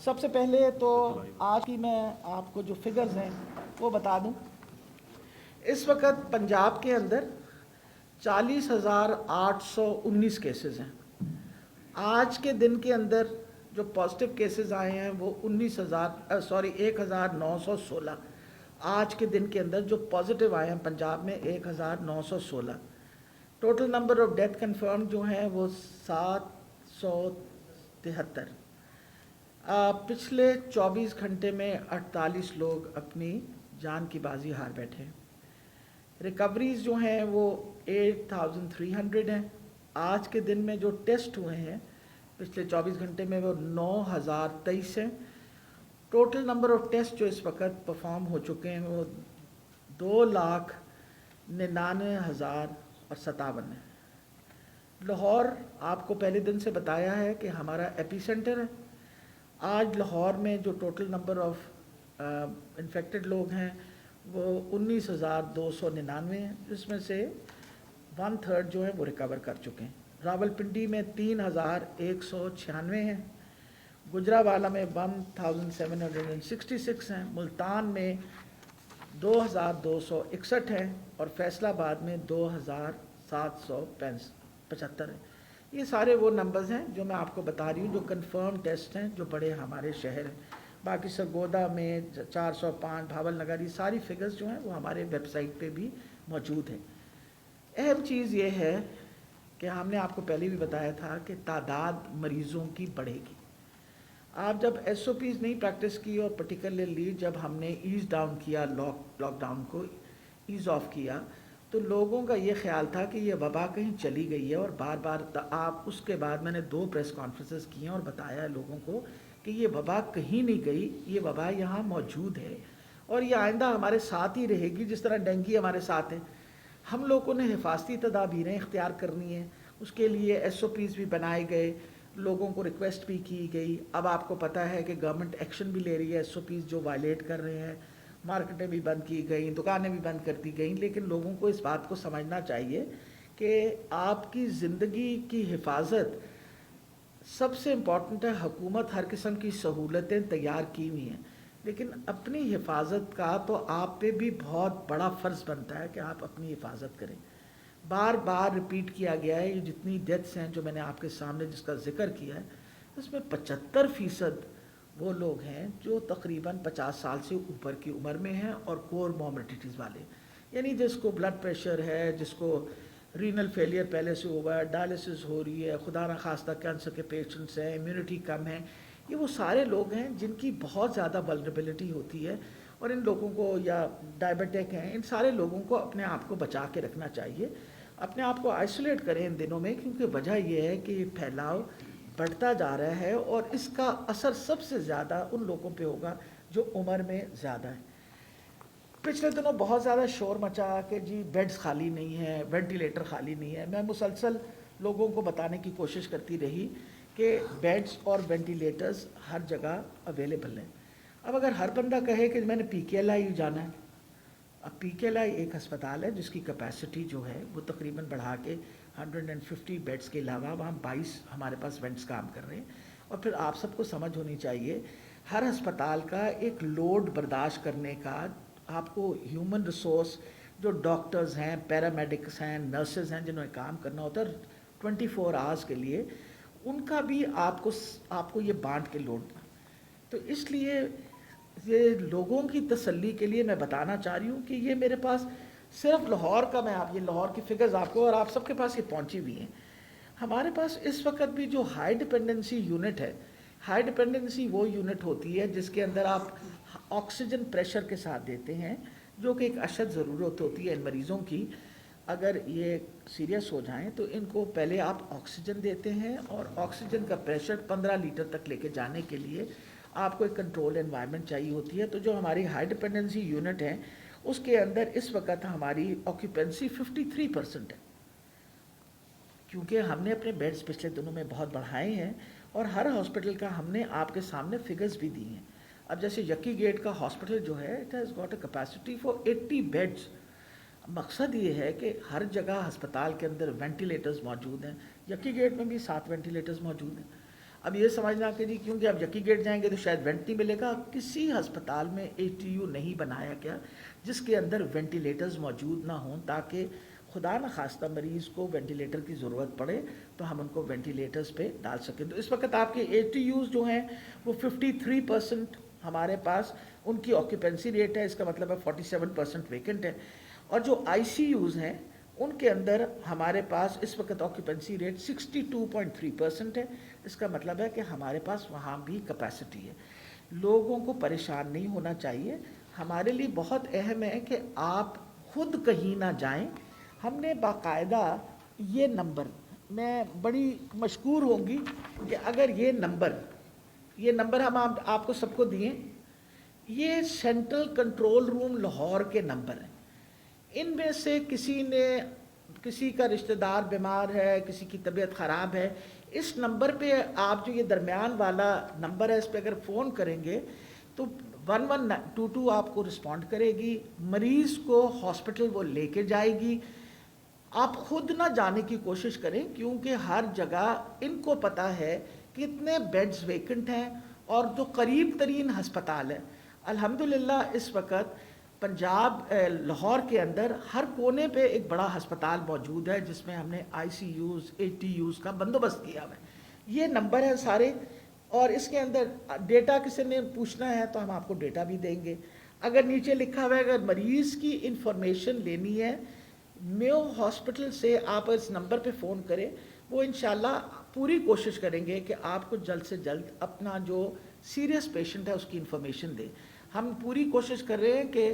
सबसे पहले तो आज की मैं आपको जो फिगर्स हैं वो बता दूं। इस वक्त पंजाब के अंदर 40,819 केसेस हैं। आज के दिन के अंदर जो पॉजिटिव केसेस आए हैं वो 19,916। आज के दिन के अंदर जो पॉजिटिव आए हैं पंजाब में 1,916। Total number of death confirm जो हैं वो 773। पिछले 24 घंटे में 48 लोग अपनी जान की बाजी हार बैठे हैं। रिकवरीज जो हैं वो 8,300 हैं। आज के दिन में जो टेस्ट हुए हैं पिछले 24 घंटे में वो 9,023 हैं। टोटल नंबर ऑफ टेस्ट जो इस वक्त परफॉर्म हो चुके हैं वो 2,99,057 है। लाहौर आपको पहले दिन से बताया है कि हमारा एपी सेंटर है। आज लाहौर में जो टोटल नंबर ऑफ इन्फेक्टेड लोग हैं वो 19,299 हैं, जिसमें से 1/3 जो है वो रिकवर कर चुके हैं। रावलपिंडी में 3,196 हैं, गुजरावाला में 1,766 हैं, मुल्तान में 2,261 हैं और फैसलाबाद में 2,775 हैं। ये सारे वो नंबर्स हैं जो मैं आपको बता रही हूँ जो कंफर्म टेस्ट हैं जो बड़े हमारे शहर हैं। बाकी सरगोदा में 405, भावल नगर, ये सारी फिगर्स जो हैं वो हमारे वेबसाइट पे भी मौजूद हैं। अहम चीज़ ये है कि हमने आपको पहले भी बताया था कि तादाद मरीज़ों की बढ़ेगी। आप जब SOPs नहीं प्रैक्टिस की और पर्टिकुलरली जब हमने ईज़ डाउन किया, लॉकडाउन को ईज़ ऑफ किया, तो लोगों का ये ख्याल था कि ये वबा कहीं चली गई है और बार बार आप उसके बाद मैंने 2 प्रेस कॉन्फ्रेंसेस की हैं और बताया लोगों को कि ये वबा कहीं नहीं गई, ये वबा यहाँ मौजूद है और ये आइंदा हमारे साथ ही रहेगी। जिस तरह डेंगू हमारे साथ है, हम लोगों ने हिफाजती तदाबीरें इख्तियार करनी है, उसके लिए SOPs भी बनाए गए, लोगों को रिक्वेस्ट भी की गई। अब आपको पता है कि गवर्नमेंट एक्शन भी ले रही है, SOPs जो वायलेट कर रहे हैं, मार्केटें भी बंद की गई, दुकानें भी बंद कर दी गई। लेकिन लोगों को इस बात को समझना चाहिए कि आपकी ज़िंदगी की हिफाजत सबसे इम्पॉर्टेंट है। हुकूमत हर किस्म की सहूलतें तैयार की हुई हैं, लेकिन अपनी हिफाजत का तो आप पे भी बहुत बड़ा फ़र्ज़ बनता है कि आप अपनी हिफाजत करें। बार बार रिपीट किया गया है, ये जितनी डेथ्स हैं जो मैंने आपके सामने जिसका जिक्र किया है, उसमें 75% वो लोग हैं जो तकरीबन 50 साल से ऊपर की उम्र में हैं और कोर मॉर्बिडिटीज़ वाले, यानी जिसको ब्लड प्रेशर है, जिसको रीनल फेलियर पहले से हुआ है, डायलिसिस हो रही है, खुदा न खास्ता कैंसर के पेशेंट्स हैं, इम्यूनिटी कम है। ये वो सारे लोग हैं जिनकी बहुत ज़्यादा वल्नरेबिलिटी होती है और इन लोगों को, या डायबिटिक हैं, इन सारे लोगों को अपने आप को बचा के रखना चाहिए। अपने आप को आइसोलेट करें इन दिनों में, क्योंकि वजह यह है कि फैलाव बढ़ता जा रहा है और इसका असर सबसे ज़्यादा उन लोगों पे होगा जो उम्र में ज़्यादा है। पिछले दिनों बहुत ज़्यादा शोर मचा कि जी बेड्स खाली नहीं है, वेंटिलेटर खाली नहीं है। मैं मुसलसल लोगों को बताने की कोशिश करती रही कि बेड्स और वेंटिलेटर्स हर जगह अवेलेबल हैं। अब अगर हर बंदा कहे कि मैंने PKLI जाना है, अब PKLI एक अस्पताल है जिसकी कैपेसिटी जो है वो तकरीबन बढ़ा के 150 बेड्स के अलावा वहाँ 22 हमारे पास वेंट्स काम कर रहे हैं। और फिर आप सबको समझ होनी चाहिए, हर अस्पताल का एक लोड बर्दाश्त करने का आपको ह्यूमन रिसोर्स, जो डॉक्टर्स हैं, पैरामेडिक्स हैं, नर्सेज हैं, जिन्होंने काम करना होता है 24 आवर्स के लिए, उनका भी आपको ये बांट के लोड। तो इसलिए ये लोगों की तसल्ली के लिए मैं बताना चाह रही हूँ कि ये मेरे पास सिर्फ लाहौर का, मैं आप ये लाहौर की फिगर्स आपको और आप सबके पास ये पहुँची हुई हैं। हमारे पास इस वक्त भी जो हाई डिपेंडेंसी यूनिट है, हाई डिपेंडेंसी वो यूनिट होती है जिसके अंदर आप ऑक्सीजन प्रेशर के साथ देते हैं, जो कि एक अशद ज़रूरत होती है इन मरीज़ों की। अगर ये सीरियस हो जाएं तो इनको पहले आप ऑक्सीजन देते हैं और ऑक्सीजन का प्रेशर 15 लीटर तक लेके जाने के लिए आपको एक कंट्रोल एनवायरनमेंट चाहिए होती है। तो जो हमारी हाई डिपेंडेंसी यूनिट है उसके अंदर इस वक्त हमारी ऑक्यूपेंसी 53% है, क्योंकि हमने अपने बेड्स पिछले दिनों में बहुत बढ़ाए हैं और हर हॉस्पिटल का हमने आपके सामने फिगर्स भी दी हैं। अब जैसे यक्की गेट का हॉस्पिटल जो है, it has got a capacity for 80 beds. मकसद ये है कि हर जगह अस्पताल के अंदर वेंटिलेटर्स मौजूद हैं। यक्की गेट में भी 7 वेंटिलेटर्स मौजूद हैं। اب یہ سمجھنا کہ جی کیونکہ آپ یکی گیٹ جائیں گے تو شاید وینٹ نہیں ملے گا، کسی ہسپتال میں ATU نہیں بنایا گیا جس کے اندر وینٹیلیٹرز موجود نہ ہوں، تاکہ خدا نخواستہ مریض کو وینٹیلیٹر کی ضرورت پڑے تو ہم ان کو وینٹیلیٹرز پہ ڈال سکیں۔ تو اس وقت آپ کے ATUs جو ہیں وہ 53% ہمارے پاس ان کی آکیوپینسی ریٹ ہے، اس کا مطلب ہے 47% ویکنٹ ہے، اور جو ICUs ہیں ان کے اندر ہمارے پاس اس وقت آکیوپینسی ریٹ 62.3% ہے، اس کا مطلب ہے کہ ہمارے پاس وہاں بھی کیپیسٹی ہے۔ لوگوں کو پریشان نہیں ہونا چاہیے، ہمارے لیے بہت اہم ہے کہ آپ خود کہیں نہ جائیں۔ ہم نے باقاعدہ یہ نمبر، میں بڑی مشکور ہوں گی کہ اگر یہ نمبر ہم آپ کو سب کو دیے، یہ سینٹرل کنٹرول روم لاہور کے نمبر ہیں۔ ان میں سے کسی کا رشتہ دار بیمار ہے، کسی کی طبیعت خراب ہے، اس نمبر پہ آپ جو یہ درمیان والا نمبر ہے اس پہ اگر فون کریں گے تو 1122 آپ کو رسپونڈ کرے گی، مریض کو ہاسپٹل وہ لے کے جائے گی۔ آپ خود نہ جانے کی کوشش کریں، کیونکہ ہر جگہ ان کو پتہ ہے کہ اتنے بیڈز ویکنٹ ہیں، اور جو قریب ترین ہسپتال ہے الحمدللہ اس وقت پنجاب لاہور کے اندر ہر کونے پہ ایک بڑا ہسپتال موجود ہے جس میں ہم نے ICUs ATUs کا بندوبست کیا ہوا ہے۔ یہ نمبر ہے سارے، اور اس کے اندر ڈیٹا کسی نے پوچھنا ہے تو ہم آپ کو ڈیٹا بھی دیں گے۔ اگر نیچے لکھا ہوا ہے اگر مریض کی انفارمیشن لینی ہے میو ہاسپٹل سے، آپ اس نمبر پہ فون کریں، وہ انشاءاللہ پوری کوشش کریں گے کہ آپ کو جلد سے جلد اپنا جو سیریس پیشنٹ ہے اس کی انفارمیشن دیں۔ ہم پوری کوشش کر رہے ہیں کہ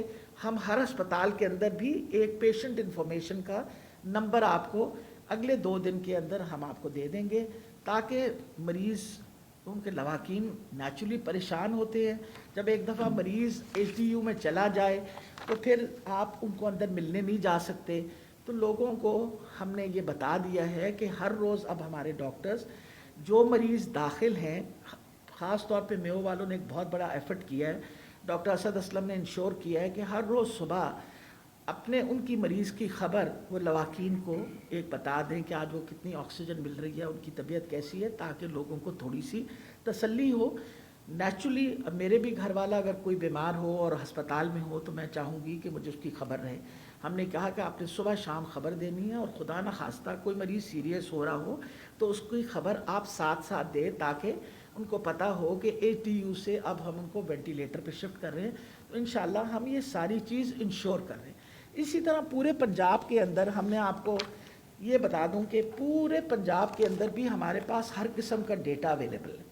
ہم ہر ہسپتال کے اندر بھی ایک پیشنٹ انفارمیشن کا نمبر آپ کو اگلے 2 دن کے اندر ہم آپ کو دے دیں گے، تاکہ مریض، ان کے لواحقین نیچرلی پریشان ہوتے ہیں۔ جب ایک دفعہ مریض ATU میں چلا جائے تو پھر آپ ان کو اندر ملنے نہیں جا سکتے، تو لوگوں کو ہم نے یہ بتا دیا ہے کہ ہر روز اب ہمارے ڈاکٹرز جو مریض داخل ہیں، خاص طور پہ میو والوں نے ایک بہت بڑا ایفرٹ کیا ہے، ڈاکٹر اسد اسلم نے انشور کیا ہے کہ ہر روز صبح اپنے ان کی مریض کی خبر وہ لواحقین کو ایک بتا دیں کہ آج وہ کتنی آکسیجن مل رہی ہے، ان کی طبیعت کیسی ہے، تاکہ لوگوں کو تھوڑی سی تسلی ہو۔ نیچرلی میرے بھی گھر والا اگر کوئی بیمار ہو اور ہسپتال میں ہو تو میں چاہوں گی کہ مجھے اس کی خبر رہے۔ ہم نے کہا کہ آپ نے صبح شام خبر دینی ہے، اور خدا نخواستہ کوئی مریض سیریس ہو رہا ہو تو اس کی خبر آپ ساتھ ساتھ دیں، تاکہ ان کو پتہ ہو کہ ATU سے اب ہم ان کو وینٹیلیٹر پہ شفٹ کر رہے ہیں۔ تو انشاءاللہ ہم یہ ساری چیز انشور کر رہے ہیں۔ اسی طرح پورے پنجاب کے اندر ہم نے آپ کو یہ بتا دوں کہ پورے پنجاب کے اندر بھی ہمارے پاس ہر قسم کا ڈیٹا اویلیبل ہے،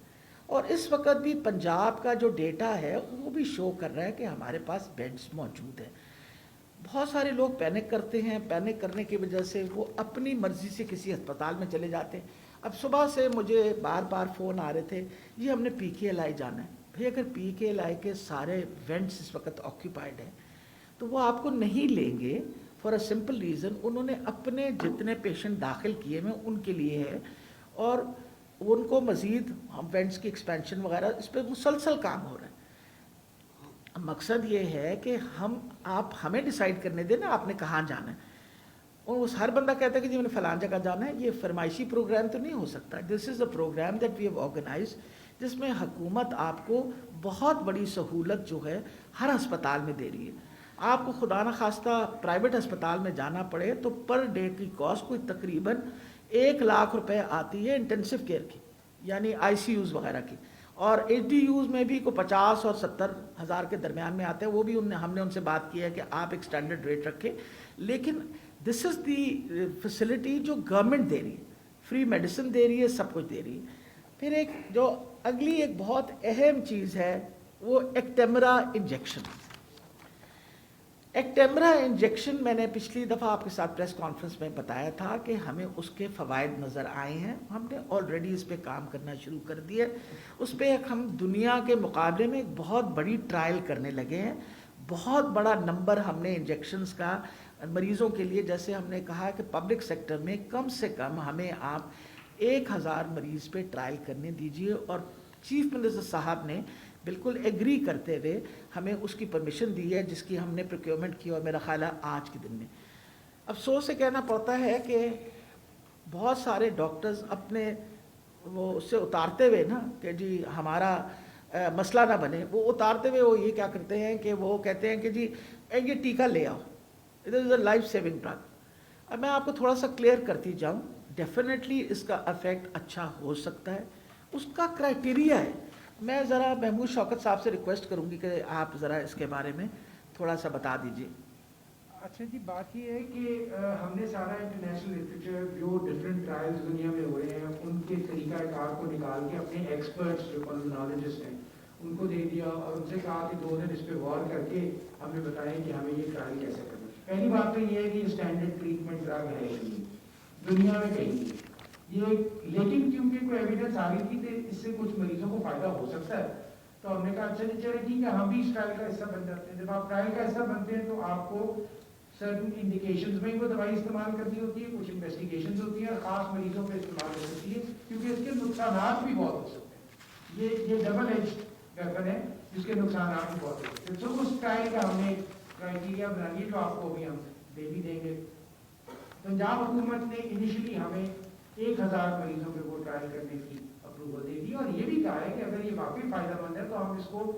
اور اس وقت بھی پنجاب کا جو ڈیٹا ہے وہ بھی شو کر رہا ہے کہ ہمارے پاس بیڈز موجود ہیں۔ بہت سارے لوگ پینک کرتے ہیں، پینک کرنے کی وجہ سے وہ اپنی مرضی سے کسی ہسپتال میں چلے جاتے ہیں۔ اب صبح سے مجھے بار بار فون آ رہے تھے، یہ ہم نے PKLI جانا ہے۔ بھئی اگر PKLI کے سارے وینٹس اس وقت آکیوپائڈ ہیں تو وہ آپ کو نہیں لیں گے، فار اے سمپل ریزن، انہوں نے اپنے جتنے پیشنٹ داخل کیے ہوئے ان کے لیے ہے، اور ان کو مزید وینٹس کی ایکسپینشن وغیرہ اس پہ مسلسل کام ہو رہا ہے۔ مقصد یہ ہے کہ آپ ہمیں ڈیسائیڈ کرنے دیں نا آپ نے کہاں جانا ہے، اور اس ہر بندہ کہتا ہے کہ جی میں نے فلان جگہ جانا ہے۔ یہ فرمائشی پروگرام تو نہیں ہو سکتا۔ This is a program that we have organise, جس میں حکومت آپ کو بہت بڑی سہولت جو ہے ہر ہسپتال میں دے رہی ہے۔ آپ کو خدا نخواستہ پرائیویٹ ہسپتال میں جانا پڑے تو پر ڈے کی کاسٹ کوئی تقریباً 1 لاکھ روپے آتی ہے انٹینسو کیئر کی، یعنی ICUs وغیرہ کی، اور ATUs میں بھی کوئی 50 اور 70 ہزار کے درمیان میں آتے ہیں۔ وہ بھی ہم نے ان سے بات کی ہے کہ آپ ایک سٹینڈرڈ ریٹ رکھیں، لیکن دس از دی فیسلٹی جو گورنمنٹ دے رہی ہے، فری میڈیسن دے رہی ہے، سب کچھ دے رہی ہے۔ پھر ایک جو اگلی ایک بہت اہم چیز ہے وہ ایکٹیمرا انجیکشن۔ ایکٹیمرا انجیکشن میں نے پچھلی دفعہ آپ کے ساتھ پریس کانفرنس میں بتایا تھا کہ ہمیں اس کے فوائد نظر آئے ہیں، ہم نے آلریڈی اس پہ کام کرنا شروع کر دیا۔ اس پہ ہم دنیا کے مقابلے میں ایک بہت بڑی ٹرائل کرنے لگے ہیں۔ بہت بڑا نمبر ہم نے انجیکشنز کا مریضوں کے لیے، جیسے ہم نے کہا کہ پبلک سیکٹر میں کم سے کم ہمیں آپ 1000 مریض پہ ٹرائل کرنے دیجئے، اور چیف منسٹر صاحب نے بالکل ایگری کرتے ہوئے ہمیں اس کی پرمیشن دی ہے، جس کی ہم نے پروکیورمنٹ کی، اور میرا خیال ہے آج کے دن میں۔ افسوس سے کہنا پڑتا ہے کہ بہت سارے ڈاکٹرز اپنے وہ اس سے اتارتے ہوئے نا کہ جی ہمارا مسئلہ نہ بنے، وہ اتارتے ہوئے وہ یہ کیا کرتے ہیں کہ وہ کہتے ہیں کہ جی یہ ٹیکہ لے آؤ، it is a life saving drug. اب میں آپ کو تھوڑا سا کلیئر کرتی جاؤں، ڈیفینیٹلی اس کا افیکٹ اچھا ہو سکتا ہے، اس کا کرائٹیریا ہے۔ میں ذرا محمود شوکت صاحب سے ریکویسٹ کروں گی کہ آپ ذرا اس کے بارے میں تھوڑا سا بتا دیجیے۔ اچھا جی، بات یہ ہے کہ ہم نے سارا انٹرنیشنل لٹریچر جو ڈفرینٹ ٹرائلز دنیا میں ہو رہے ہیں ان کے طریقہ کار کو نکال کے اپنے ایکسپرٹس جو پلمونالوجسٹ ہیں ان کو دے دیا اور ان سے کہا کہ 2 دن اس پہ غور کر کے ہمیں بتائیں کہ ہمیں یہ ٹرائل کیسے کرنا ہے۔ پہلی بات تو یہ ہے کہ اسٹینڈرڈ ٹریٹمنٹ ڈرگ ہے ہی دنیا میں کہیں نہیں یہ، لیکن کیونکہ کوئی ایویڈنس آ رہی تھی کہ اس سے کچھ مریضوں کو فائدہ ہو سکتا ہے تو ہم نے کہا اچھا جی چلے ٹھیک ہے، ہم بھی اس ٹرائل کا حصہ بن جاتے ہیں۔ جب آپ ٹرائل کا حصہ بنتے ہیں تو آپ کو سرٹن انڈیکیشنز میں وہ دوائی استعمال کرنی ہوتی ہے، کچھ انویسٹیگیشنز ہوتی ہیں اور خاص مریضوں پہ استعمال ہو سکتی ہے کیونکہ اس کے نقصانات بھی بہت ہو سکتے ہیں۔ یہ ڈبل ایج ویپن ہے جس کے نقصانات بھی بہت ہو سکتے ہیں۔ تو اس ٹرائل کا ہم نے کرائٹیریا بنا لیا جو آپ کو ابھی ہم دے بھی دیں گے۔ پنجاب حکومت نے انیشلی ہمیں 1000 مریضوں پہ وہ ٹرائل کرنے کی اپروول دے دی اور یہ بھی کہا ہے کہ اگر یہ واقعی فائدہ مند ہے تو ہم اس کو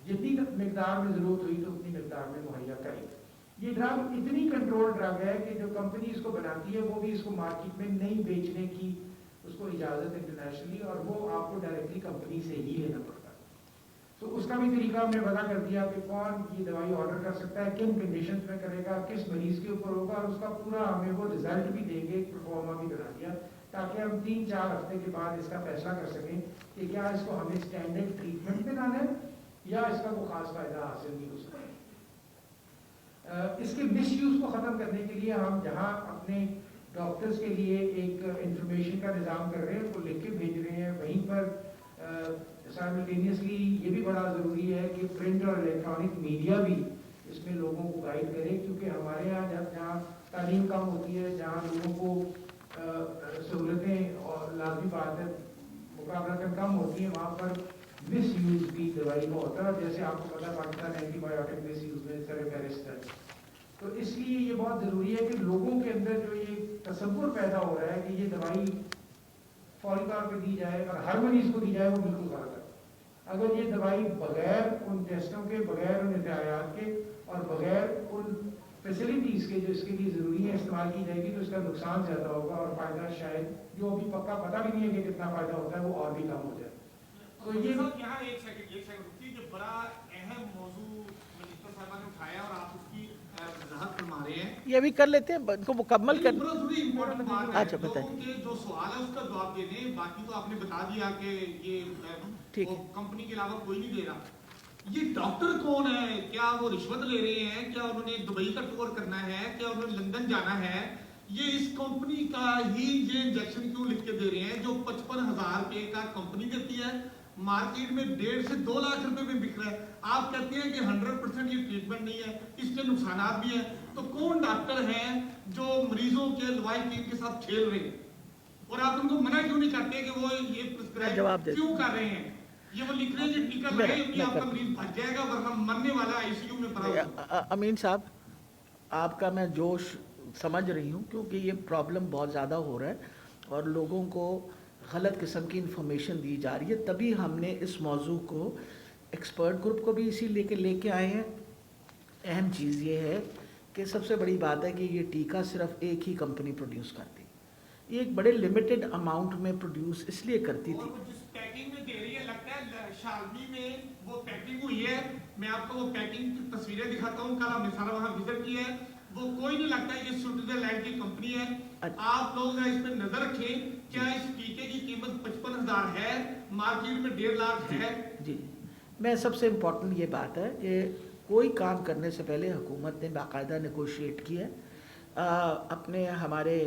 جتنی مقدار میں ضرورت ہوئی تو اتنی مقدار میں مہیا کریں گے۔ یہ ڈرگ اتنی کنٹرول ڈرگ ہے کہ جو کمپنی اس کو بناتی ہے وہ بھی اس کو مارکیٹ میں نہیں بیچنے کی اس کو اجازت انٹرنیشنلی، اور وہ آپ کو ڈائریکٹلی کمپنی سے ہی لینا پڑتا ہے۔ تو اس کا بھی طریقہ ہم نے وضع کر دیا کہ کون یہ دوائی آرڈر کر سکتا ہے، کن کنڈیشنز میں کرے گا، کس مریض کے اوپر ہوگا، اور اس کا پورا ہمیں وہ رزلٹ بھی دیں گے، پرفارما بھی بنا دیا تاکہ ہم 3-4 ہفتے کے بعد اس کا فیصلہ کر سکیں کہ کیا اس کو ہمیں اسٹینڈرڈ ٹریٹمنٹ پہ لانا ہے یا اس کا کوئی خاص فائدہ حاصل نہیں ہو سکتا۔ اس کے مس یوز کو ختم کرنے کے لیے ہم جہاں اپنے ڈاکٹرز کے لیے ایک انفارمیشن کا نظام کر رہے ہیں، اس کو لکھ کے بھیج رہے ہیں، وہیں پر سائملٹینیسلی یہ بھی بڑا ضروری ہے کہ پرنٹ اور الیکٹرانک میڈیا بھی اس میں لوگوں کو گائیڈ کرے، کیونکہ ہمارے یہاں جہاں تعلیم کم ہوتی ہے، جہاں لوگوں کو سہولتیں اور لازمی بات ہے مقابلتاً کم ہوتی ہیں، وہاں پر مس یوز بھی دوائی کا ہوتا ہے۔ جیسے آپ کو پتا پاکستان اینٹی بایوٹک مس یوز میں سرفیرسٹ ہے، تو اس لیے یہ بہت ضروری ہے کہ لوگوں کے اندر جو یہ تصور پیدا ہو رہا ہے کہ یہ دوائی فوری طور پہ دی جائے اور ہر مریض کو دی جائے، وہ بالکل غلط ہے۔ اگر یہ دوائی بغیر ان ٹیسٹوں کے، بغیر ان احتیاط کے اور بغیر ان فیسلٹیز کے جو اس کے لیے ضروری ہے استعمال کی جائے گی تو اس کا نقصان زیادہ ہوگا اور فائدہ شاید جو ابھی پکا پتہ بھی نہیں ہے کہ کتنا فائدہ ہوتا ہے وہ اور بھی کم ہو جائے۔ تو یہ یہاں ایک سیکنڈ رکیے، جو بڑا اہم موضوع منسٹر صاحبہ نے اٹھایا اور آپ اس کی وضاحت فرما رہے ہیں، یہ بھی کر لیتے ہیں ان کو مکمل کر۔ بڑا ضروری امپورٹنٹ بات ہے، اچھا بتائیں۔ لوگوں کے جو سوال ہے اس کا جواب دے دیں، باقی تو آپ نے بتا دیا کہ یہ کمپنی کے علاوہ کوئی نہیں دے رہا۔ یہ ڈاکٹر کون ہے؟ کیا وہ رشوت لے رہے ہیں؟ کیا انہوں نے دبئی کا ٹور کرنا ہے؟ کیا انہوں نے لندن جانا ہے؟ یہ اس کمپنی کا ہی یہ انجیکشن کیوں لکھ کے دے رہے ہیں جو 55,000 روپے کا کمپنی دیتی ہے، مارکیٹ میں 1.5 سے 2 لاکھ روپے میں بک رہا ہے؟ آپ کہتے ہیں کہ 100% یہ ٹریٹمنٹ نہیں ہے، اس کے نقصانات بھی ہیں، تو کون ڈاکٹر ہیں جو مریضوں کے لوائٹین کے ساتھ کھیل رہے ہیں؟ اور آپ ان کو منع کیوں نہیں کرتے کہ وہ یہ پرسکرائب کیوں کر رہے ہیں؟ یہ وہ لکھ رہے ہیں کہ ٹیکہ لگائے ابھی آپ کا مریض بچ جائے گا ورنہ مرنے والا آئی سی یو میں پڑا ہوا۔ امین صاحب، آپ کا میں جوش سمجھ رہی ہوں کیونکہ یہ پرابلم بہت زیادہ ہو رہا ہے اور لوگوں کو غلط قسم کی انفارمیشن دی جا رہی ہے، تبھی ہم نے اس موضوع کو ایکسپرٹ گروپ کو بھی اسی لے کے آئے ہیں۔ اہم چیز یہ ہے کہ سب سے بڑی بات ہے کہ یہ ٹیکہ صرف ایک ہی کمپنی پروڈیوس کرتی، یہ ایک بڑے لمیٹڈ اماؤنٹ میں پروڈیوس اس لیے کرتی تھی۔ جس پیکنگ میں دے رہی ہے، لگتا ہے شالمی میں وہ پیکنگ ہوئی ہے، میں آپ کو وہ پیکنگ کی تصویریں دکھاتا ہوں، کل ہم نے سارا وہاں وزٹ کیا ہے، وہ کوئی نہیں لگتا ہے یہ سوئٹزرلینڈ کی کمپنی ہے۔ آپ لوگ اس پہ نظر رکھیں، کیا اس ٹیکے کی قیمت 55,000 ہے، مارکیٹ میں 1.5 لاکھ ہے؟ جی، میں سب سے امپورٹنٹ یہ بات ہے کہ کوئی کام کرنے سے پہلے حکومت نے باقاعدہ نیگوشیٹ کیا ہے۔ اپنے ہمارے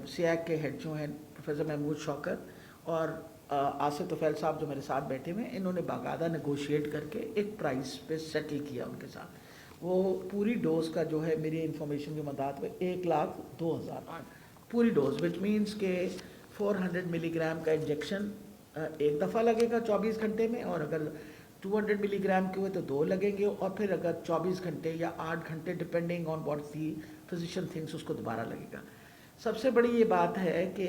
سیاق کے ہیڈ جو ہیں پروفیسر محمود شوکت اور آصف طفیل صاحب جو میرے ساتھ بیٹھے ہوئے ہیں، انہوں نے باقاعدہ نیگوشیٹ کر کے ایک پرائز پہ سیٹل کیا ان کے ساتھ۔ وہ پوری ڈوز کا جو ہے میری انفارمیشن کے مطابق 1,02,000 پوری ڈوز، وچ مینس کہ 400 ملی گرام کا انجیکشن ایک دفعہ لگے گا 24 گھنٹے میں، اور اگر 200 ملی گرام کے ہوئے تو 2 لگیں گے، اور پھر اگر 24 گھنٹے یا 8 گھنٹے depending on what the physician thinks اس کو دوبارہ لگے گا۔ سب سے بڑی یہ بات ہے کہ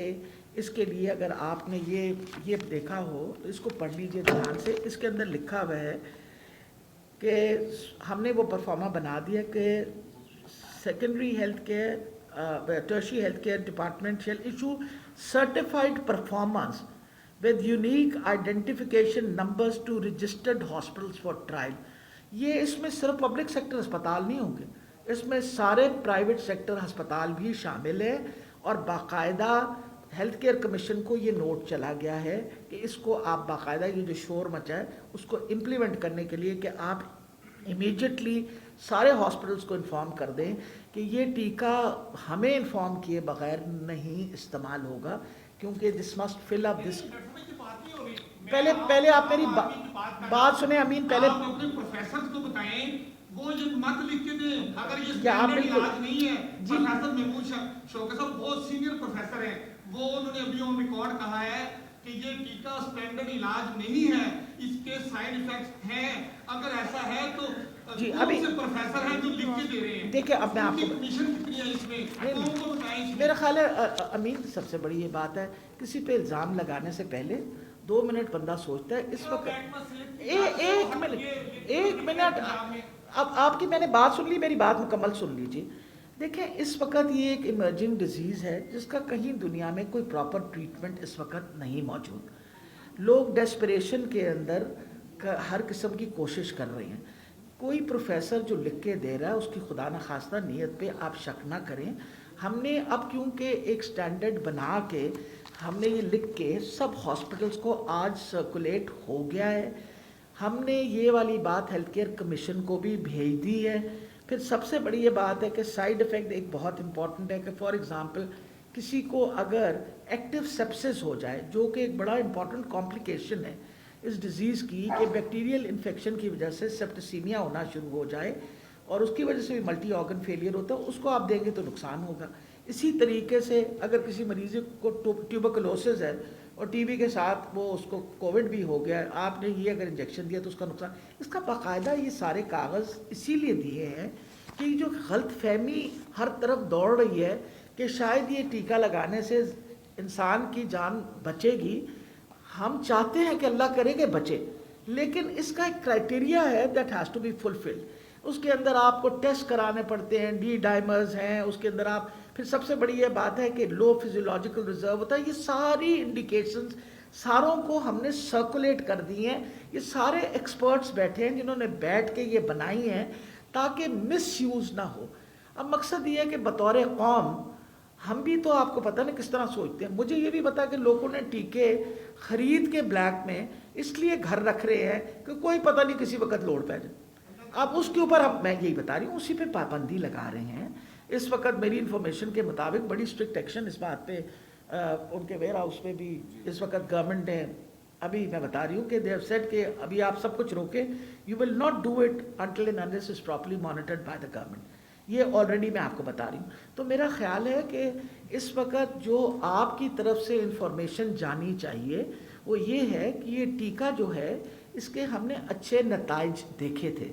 اس کے لیے اگر آپ نے یہ دیکھا ہو تو اس کو پڑھ لیجئے دھیان سے. اس کے اندر لکھا ہوا ہے کہ ہم نے وہ پرفارما بنا دیا کہ secondary health care tertiary health care department shell issue certified performance with unique identification numbers to registered hospitals for trial. یہ اس میں صرف پبلک سیکٹر ہسپتال نہیں ہوں گے, اس میں سارے پرائیویٹ سیکٹر ہسپتال بھی شامل ہے, اور باقاعدہ ہیلتھ کیئر کمیشن کو یہ نوٹ چلا گیا ہے کہ اس کو آپ باقاعدہ یہ جو شور مچا ہے اس کو امپلیمنٹ کرنے کے لیے کہ آپ امیجیٹلی سارے ہاسپٹلس کو انفارم کر دیں کہ یہ ٹیکہ ہمیں انفارم کیے بغیر نہیں استعمال ہوگا, کیونکہ دس مسٹ فل اپ دس. پہلے آپ میری بات سنیں امین, پہلے آپ اپنے پروفیسر کو بتائیں وہ یہ مت لکھ کے دیں اگر یہ آپ اسٹینڈرڈ بالکل علاج نہیں ہے. پروفیسر محمود شوکت صاحب بہت سینئر پروفیسر ہیں, وہ انہوں نے ابھی آن ریکارڈ کہا ہے کہ یہ ٹیکہ اسٹینڈرڈ علاج نہیں ہے, اس کے سائیڈ ایفیکٹس ہیں. اگر ایسا ہے تو جی ابھی پروفیسر ہیں جو لکھ کے دے رہے ہیں, دیکھیں اب میں آپ کو کمیشن کتنی ہے اس میں کون کو بتائیں. میرا خیال ہے امین سب سے بڑی یہ بات ہے کسی پہ الزام لگانے سے پہلے 2 منٹ بندہ سوچتا ہے. اس وقت ایک منٹ اب آپ کی میں نے بات سن لی, میری بات مکمل سن لیجیے. دیکھیں اس وقت یہ ایک ایمرجنگ ڈیزیز ہے جس کا کہیں دنیا میں کوئی پراپر ٹریٹمنٹ اس وقت نہیں موجود. لوگ ڈیسپریشن کے اندر ہر قسم کی کوشش کر رہے ہیں. کوئی پروفیسر جو لکھ کے دے رہا ہے اس کی خدا نخواستہ نیت پہ آپ شک نہ کریں. ہم نے اب کیونکہ ایک سٹینڈرڈ بنا کے ہم نے یہ لکھ کے سب ہاسپٹلس کو آج سرکولیٹ ہو گیا ہے. ہم نے یہ والی بات ہیلتھ کیئر کمیشن کو بھی بھیج دی ہے. پھر سب سے بڑی یہ بات ہے کہ سائیڈ ایفیکٹ ایک بہت امپورٹنٹ ہے کہ فار ایگزامپل کسی کو اگر ایکٹیو سیپسس ہو جائے, جو کہ ایک بڑا امپورٹنٹ کمپلیکیشن ہے اس ڈیزیز کی, کہ بیکٹیریل انفیکشن کی وجہ سے سیپٹیسیمیا ہونا شروع ہو جائے اور اس کی وجہ سے بھی ملٹی آرگن فیلئر ہوتا ہے, اس کو آپ دیں گے تو نقصان ہوگا. اسی طریقے سے اگر کسی مریض کو ٹیوبرکلوسس ہے اور ٹی بی کے ساتھ وہ اس کو کووڈ بھی ہو گیا, آپ نے یہ اگر انجیکشن دیا تو اس کا نقصان. اس کا باقاعدہ یہ سارے کاغذ اسی لیے دیے ہیں کہ جو غلط فہمی ہر طرف دوڑ رہی ہے کہ شاید یہ ٹیکہ لگانے سے انسان کی جان بچے گی. ہم چاہتے ہیں کہ اللہ کرے کہ بچے, لیکن اس کا ایک کرائٹیریا ہے that has to be fulfilled. اس کے اندر آپ کو ٹیسٹ کرانے پڑتے ہیں, ڈی ڈائمرز ہیں اس کے اندر. آپ پھر سب سے بڑی یہ بات ہے کہ لو فزیولوجیکل ریزرو ہوتا ہے. یہ ساری انڈیکیشنز ساروں کو ہم نے سرکولیٹ کر دی ہیں. یہ سارے ایکسپرٹس بیٹھے ہیں جنہوں نے بیٹھ کے یہ بنائی ہیں تاکہ مس یوز نہ ہو. اب مقصد یہ ہے کہ بطور قوم ہم بھی تو آپ کو پتہ نہیں کس طرح سوچتے ہیں. مجھے یہ بھی پتا کہ لوگوں نے ٹیکے خرید کے بلیک میں اس لیے گھر رکھ رہے ہیں کہ کوئی پتہ نہیں کسی وقت لوڑ پہ جائے. اب اس کے اوپر اب میں یہی بتا رہی ہوں اسی پہ پابندی لگا رہے ہیں. اس وقت میری انفارمیشن کے مطابق بڑی اسٹرکٹ ایکشن اس بات پہ ان کے ویئر ہاؤس پہ بھی اس وقت گورنمنٹ نے, ابھی میں بتا رہی ہوں کہ دے ہیو سیڈ کہ ابھی آپ سب کچھ روکیں, you will not do it until and unless is properly monitored by the government. یہ آلریڈی میں آپ کو بتا رہی ہوں. تو میرا خیال ہے کہ اس وقت جو آپ کی طرف سے انفارمیشن جانی چاہیے وہ یہ ہے کہ یہ ٹیکہ جو ہے اس کے ہم نے اچھے نتائج دیکھے تھے.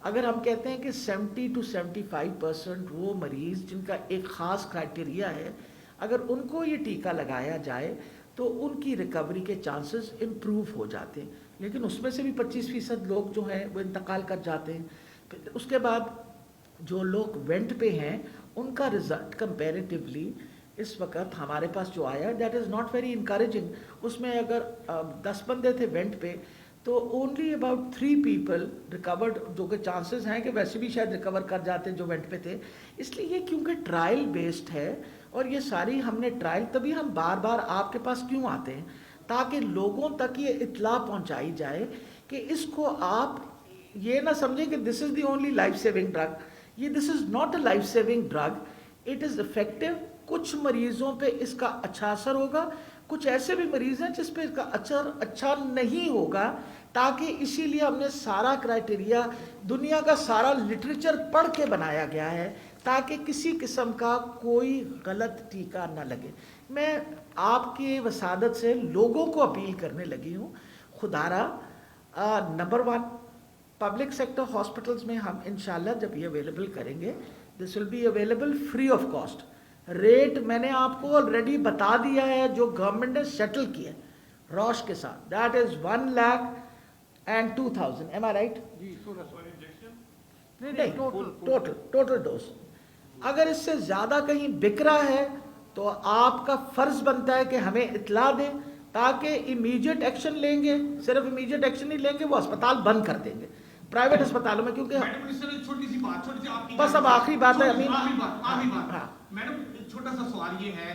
اگر ہم کہتے ہیں کہ 70 to 75% وہ مریض جن کا ایک خاص کرائٹیریا ہے, اگر ان کو یہ ٹیکہ لگایا جائے تو ان کی ریکوری کے چانسز امپروو ہو جاتے ہیں. لیکن اس میں سے بھی 25% لوگ جو ہیں وہ انتقال کر جاتے ہیں. اس کے بعد جو لوگ وینٹ پہ ہیں ان کا رزلٹ کمپیریٹیولی اس وقت ہمارے پاس جو آیا that is not very encouraging. اس میں اگر 10 بندے تھے وینٹ پہ تو اونلی اباؤٹ 3 پیپل ریکورڈ, جو کہ چانسز ہیں کہ ویسے بھی شاید ریکور کر جاتے ہیں جو وینٹ پہ تھے. اس لیے یہ کیونکہ ٹرائل بیسڈ ہے اور یہ ساری ہم نے ٹرائل, تبھی ہم بار بار آپ کے پاس کیوں آتے ہیں تاکہ لوگوں تک یہ اطلاع پہنچائی جائے کہ اس کو آپ یہ نہ سمجھیں کہ this is the only life saving drug. یہ this is not a life saving drug, it is effective. کچھ مریضوں پہ اس کا اچھا اثر ہوگا, کچھ ایسے بھی مریض ہیں جس پہ اس کا اثر اچھا نہیں ہوگا. تاکہ اسی لیے ہم نے سارا کرائٹیریا, دنیا کا سارا لٹریچر پڑھ کے بنایا گیا ہے تاکہ کسی قسم کا کوئی غلط ٹیکہ نہ لگے. میں آپ کی وسادت سے لوگوں کو اپیل کرنے لگی ہوں, خدارا نمبر 1 پبلک سیکٹر ہاسپٹلز میں ہم انشاءاللہ جب یہ اویلیبل کریں گے, this will be available free of cost. Rate میں نے آپ کو آلریڈی بتا دیا ہے جو گورنمنٹ نے سیٹل کیا ہے روش کے ساتھ, that is 1,02,000. Am I right? جی نہیں, ٹوٹل ڈوز. اگر اس سے زیادہ کہیں بک رہا ہے تو آپ کا فرض بنتا ہے کہ ہمیں اطلاع دیں تاکہ امیجیٹ ایکشن لیں گے. صرف امیجیٹ ایکشن نہیں لیں گے, وہ اسپتال بند کر دیں گے پرائیویٹ اسپتالوں میں, کیونکہ میڈم اس سے چھوٹی سی بات, چھوٹی سی آپ کی بس اب آخری بات ہے امین. آخری بات ہاں. میڈم ایک چھوٹا سا سوال یہ ہے,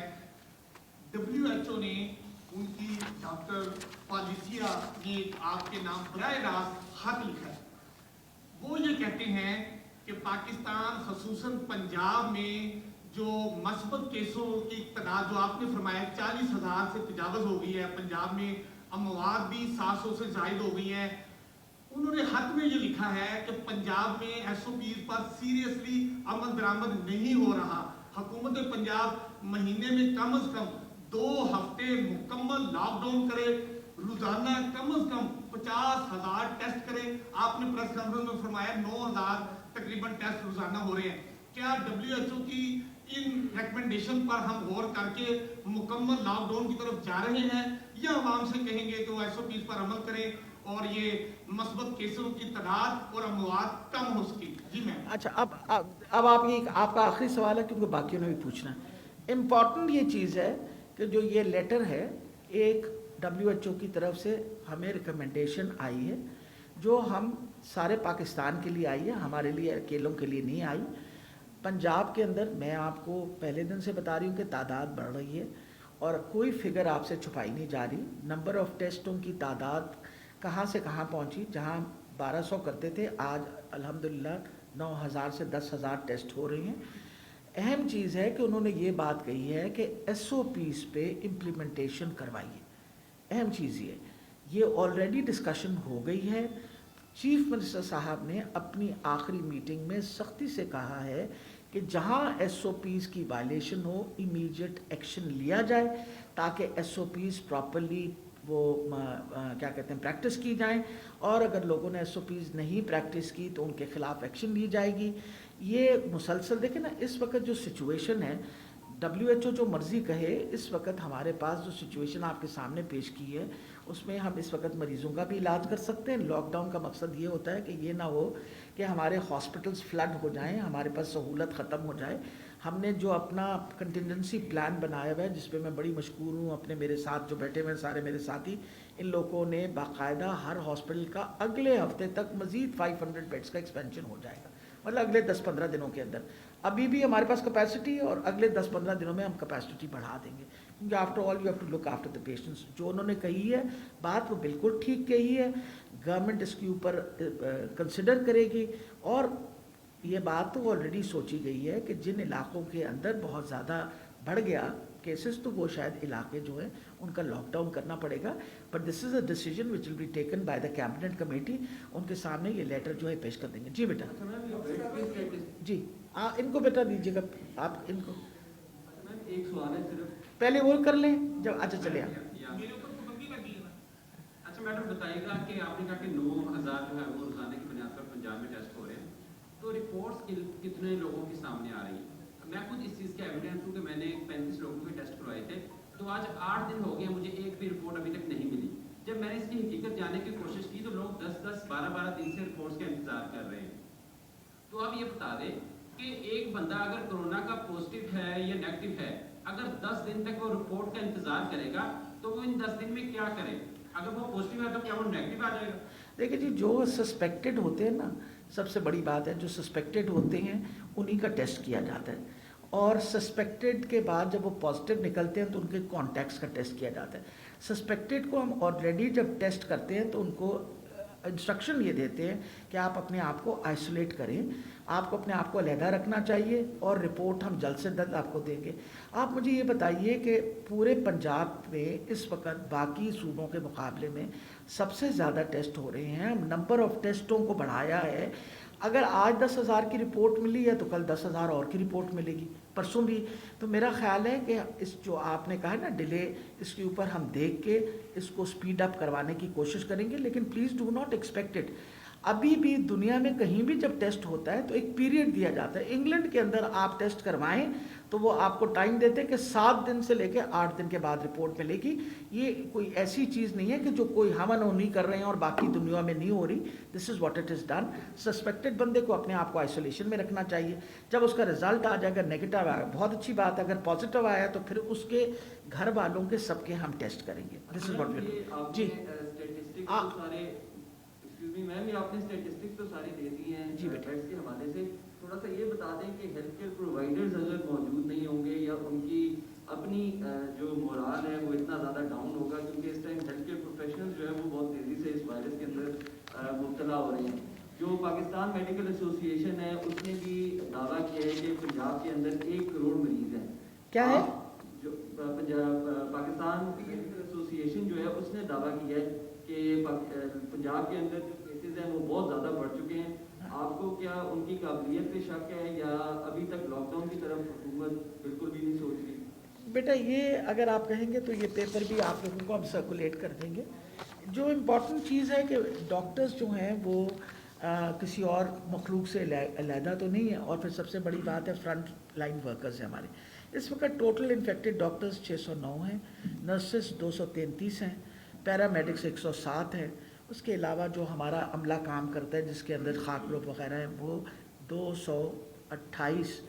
WHO نے ان کی ڈاکٹر پالیسیا نے آپ کے نام براہ راست خط لکھا ہے. وہ یہ کہتے ہیں کہ پاکستان خصوصاً پنجاب میں جو مثبت کیسوں کی تعداد جو آپ نے فرمایا 40,000 سے تجاوز ہو گئی ہے, پنجاب میں اموات بھی 700 سے زائد ہو گئی ہیں. انہوں نے خط میں یہ لکھا ہے کہ پنجاب میں SOPs پر سیریسلی عمل درآمد نہیں ہو رہا. حکومت پنجاب مہینے میں کم از کم 2 ہفتے مکمل لاک ڈاؤن کرے, روزانہ کم از کم 50,000 ٹیسٹ کرے. آپ نے پریس کانفرنس میں فرمایا 9,000 تقریباً ٹیسٹ روزانہ ہو رہے ہیں. کیا WHO کی ان ریکمنڈیشن پر ہم غور کر کے مکمل لاک ڈاؤن کی طرف جا رہے ہیں, یا عوام سے کہیں گے کہ وہ SOPs پر عمل کریں اور یہ مثبت کیسوں کی تعداد اور اموات کم ہو سکی؟ جی میم. اچھا, اب آپ کا آخری سوال ہے کیونکہ باقیوں نے بھی پوچھنا ہے. امپورٹنٹ یہ چیز ہے کہ جو یہ لیٹر ہے ایک WHO کی طرف سے ہمیں ریکمنڈیشن آئی ہے جو ہم سارے پاکستان کے لیے آئی ہے, ہمارے لیے اکیلوں کے لیے نہیں آئی. پنجاب کے اندر میں آپ کو پہلے دن سے بتا رہی ہوں کہ تعداد بڑھ رہی ہے اور کوئی فگر آپ سے چھپائی نہیں جا رہی. نمبر آف ٹیسٹوں کی تعداد کہاں سے کہاں پہنچی, جہاں 1200 کرتے تھے آج الحمدللہ 9,000 سے 10,000 ٹیسٹ ہو رہے ہیں. اہم چیز ہے کہ انہوں نے یہ بات کہی ہے کہ SOPs پہ امپلیمنٹیشن کروائیے. اہم چیز یہ آلریڈی ڈسکشن ہو گئی ہے. چیف منسٹر صاحب نے اپنی آخری میٹنگ میں سختی سے کہا ہے کہ جہاں SOPs کی وائلیشن ہو امیجیٹ ایکشن لیا جائے تاکہ SOPs پراپرلی وہ کیا کہتے ہیں پریکٹس کی جائیں, اور اگر لوگوں نے SOPs نہیں پریکٹس کی تو ان کے خلاف ایکشن لی جائے گی. یہ مسلسل دیکھیں نا, اس وقت جو سچویشن ہے WHO جو مرضی کہے, اس وقت ہمارے پاس جو سچویشن آپ کے سامنے پیش کی ہے اس میں ہم اس وقت مریضوں کا بھی علاج کر سکتے ہیں. لاک ڈاؤن کا مقصد یہ ہوتا ہے کہ یہ نہ ہو کہ ہمارے ہاسپٹلس فلڈ ہو جائیں, ہمارے پاس سہولت ختم ہو جائے. ہم نے جو اپنا کنٹینجنسی پلان بنایا ہوا ہے جس پہ میں بڑی مشکور ہوں, اپنے میرے ساتھ جو بیٹھے ہوئے ہیں سارے میرے ساتھی, ان لوگوں نے باقاعدہ ہر ہاسپٹل کا اگلے ہفتے تک مزید 500 بیڈس کا ایکسپینشن ہو جائے گا, مطلب اگلے 10-15 دنوں کے اندر. ابھی بھی ہمارے پاس کیپیسٹی ہے اور اگلے 10-15 دنوں میں ہم کیپیسٹی بڑھا دیں گے, کیونکہ after all you have to look after the patients. جو انہوں نے کہی ہے بات وہ بالکل ٹھیک کہی ہے, گورنمنٹ اس کے اوپر کنسیڈر کرے گی. اور یہ بات تو آلریڈی سوچی گئی ہے کہ جن علاقوں کے اندر بہت زیادہ بڑھ گیا کیسز تو وہ شاید علاقے جو ہیں ان کا لاک ڈاؤن کرنا پڑے گا. But this is a decision which will be taken by the cabinet committee. ان کے سامنے یہ لیٹر جو ہے پیش کر دیں گے. جی بیٹا, جی ان کو بیٹا دیجیے گا آپ ان کو. ایک سوال ہے صرف, پہلے وہ کر لیں جب. اچھا چلے آپ. میرے اوپر پابندی لگی ہے. اچھا میڈم بتائیے گا کہ آپ نے کہا کہ 9,000 جو ہے وہ روزانہ کی بنیاد پر پنجاب میں ٹیسٹ ہو رہے ہیں, تو رپورٹس کتنے لوگوں کے سامنے آ رہی ہیں؟ میں خود اس چیز کا ایویڈنس ہوں کہ میں نے 35 لوگوں کے ٹیسٹ کروائے تھے, تو آج 8 دن ہو گئے مجھے ایک بھی رپورٹ ابھی تک نہیں ملی. جب میں نے اس کی حقیقت جاننے کی کوشش کی تو لوگ 10-10, 12-12 دن سے رپورٹس کا انتظار کر رہے ہیں. تو آپ یہ بتا دیں کہ ایک بندہ اگر کورونا کا پازیٹیو ہے یا نیگیٹو ہے, اگر 10 دن تک وہ رپورٹ کا انتظار کرے گا تو وہ ان 10 دن میں کیا کرے؟ اگر وہ پازیٹیو ہے تو کیا وہ نیگیٹو آ جائے گا؟ دیکھیں جی, جو سسپیکٹڈ ہوتے ہیں نا, سب سے بڑی بات ہے جو سسپیکٹڈ ہوتے ہیں انہی کا ٹیسٹ کیا جاتا ہے, اور سسپیکٹڈ کے بعد جب وہ پازیٹیو نکلتے ہیں تو ان کے کانٹیکٹس کا ٹیسٹ کیا جاتا ہے. سسپیکٹڈ کو ہم آلریڈی جب ٹیسٹ کرتے ہیں تو ان کو انسٹرکشن یہ دیتے ہیں کہ آپ اپنے آپ کو آئسولیٹ کریں, آپ کو اپنے آپ کو علیحدہ رکھنا چاہیے, اور رپورٹ ہم جلد سے جلد آپ کو دیں گے. آپ مجھے یہ بتائیے کہ پورے پنجاب میں اس وقت باقی صوبوں کے مقابلے میں سب سے زیادہ ٹیسٹ ہو رہے ہیں, ہم نمبر آف ٹیسٹوں کو بڑھایا ہے. اگر آج 10,000 کی رپورٹ ملی ہے تو کل 10,000 اور کی رپورٹ ملے گی, پرسوں بھی. تو میرا خیال ہے کہ اس جو آپ نے کہا نا ڈیلے, اس کے اوپر ہم دیکھ کے اس کو سپیڈ اپ کروانے کی کوشش کریں گے, لیکن please do not expect it. अभी भी दुनिया में कहीं भी जब टेस्ट होता है तो एक पीरियड दिया जाता है। इंग्लैंड के अंदर आप टेस्ट करवाएं तो वो आपको टाइम देते हैं कि 7 दिन से लेकर 8 दिन के बाद रिपोर्ट मिलेगी। ये कोई ऐसी चीज़ नहीं है कि जो कोई हम नहीं कर रहे हैं और बाकी दुनिया में नहीं हो रही। This is what it is done. Suspected बंदे को अपने आप को आइसोलेशन में रखना चाहिए। जब उसका रिजल्ट आ जाएगा नेगेटिव आएगा, बहुत अच्छी बात है। अगर पॉजिटिव आया तो फिर उसके घर वालों के सबके हम टेस्ट करेंगे। दिस इज़ व्हाट जी मैम, ये आपने स्टैटिस्टिक्स तो सारी दे दी हैं जी बेटा। बेड्स के हवाले से थोड़ा सा ये बता दें कि हेल्थ केयर प्रोवाइडर्स अगर मौजूद नहीं होंगे या उनकी अपनी जो मोराल है वो इतना ज़्यादा डाउन होगा, क्योंकि इस टाइम हेल्थ केयर प्रोफेशनल्स जो है वो बहुत तेज़ी से इस वायरस के अंदर मुब्तला हो रहे हैं। जो पाकिस्तान मेडिकल एसोसिएशन है उसने भी दावा किया है कि पंजाब के अंदर 1 करोड़ मरीज हैं। क्या है? जो पाकिस्तान मेडिकल एसोसिएशन जो है उसने दावा किया है कि पंजाब के अंदर जो केसेस हैं वो बहुत ज़्यादा बढ़ चुके हैं। आपको क्या उनकी काबिलियत पे शक है या अभी तक लॉकडाउन की तरफ हुकूमत बिल्कुल भी नहीं सोच रही? बेटा ये अगर आप कहेंगे तो ये पेपर भी आप लोगों को हम सर्कुलेट कर देंगे। जो इम्पॉर्टेंट चीज़ है कि डॉक्टर्स जो हैं वो किसी और मखलूक से अलहदा तो नहीं है। और फिर सबसे बड़ी बात है फ्रंट लाइन वर्कर्स हैं हमारे। इस वक्त टोटल इन्फेक्टेड डॉक्टर्स 609 हैं, नर्सेस 233 हैं, पैरामेडिक्स 107 है। उसके अलावा जो हमारा अमला काम करता है जिसके अंदर खाकलोग वगैरह हैं वो 228।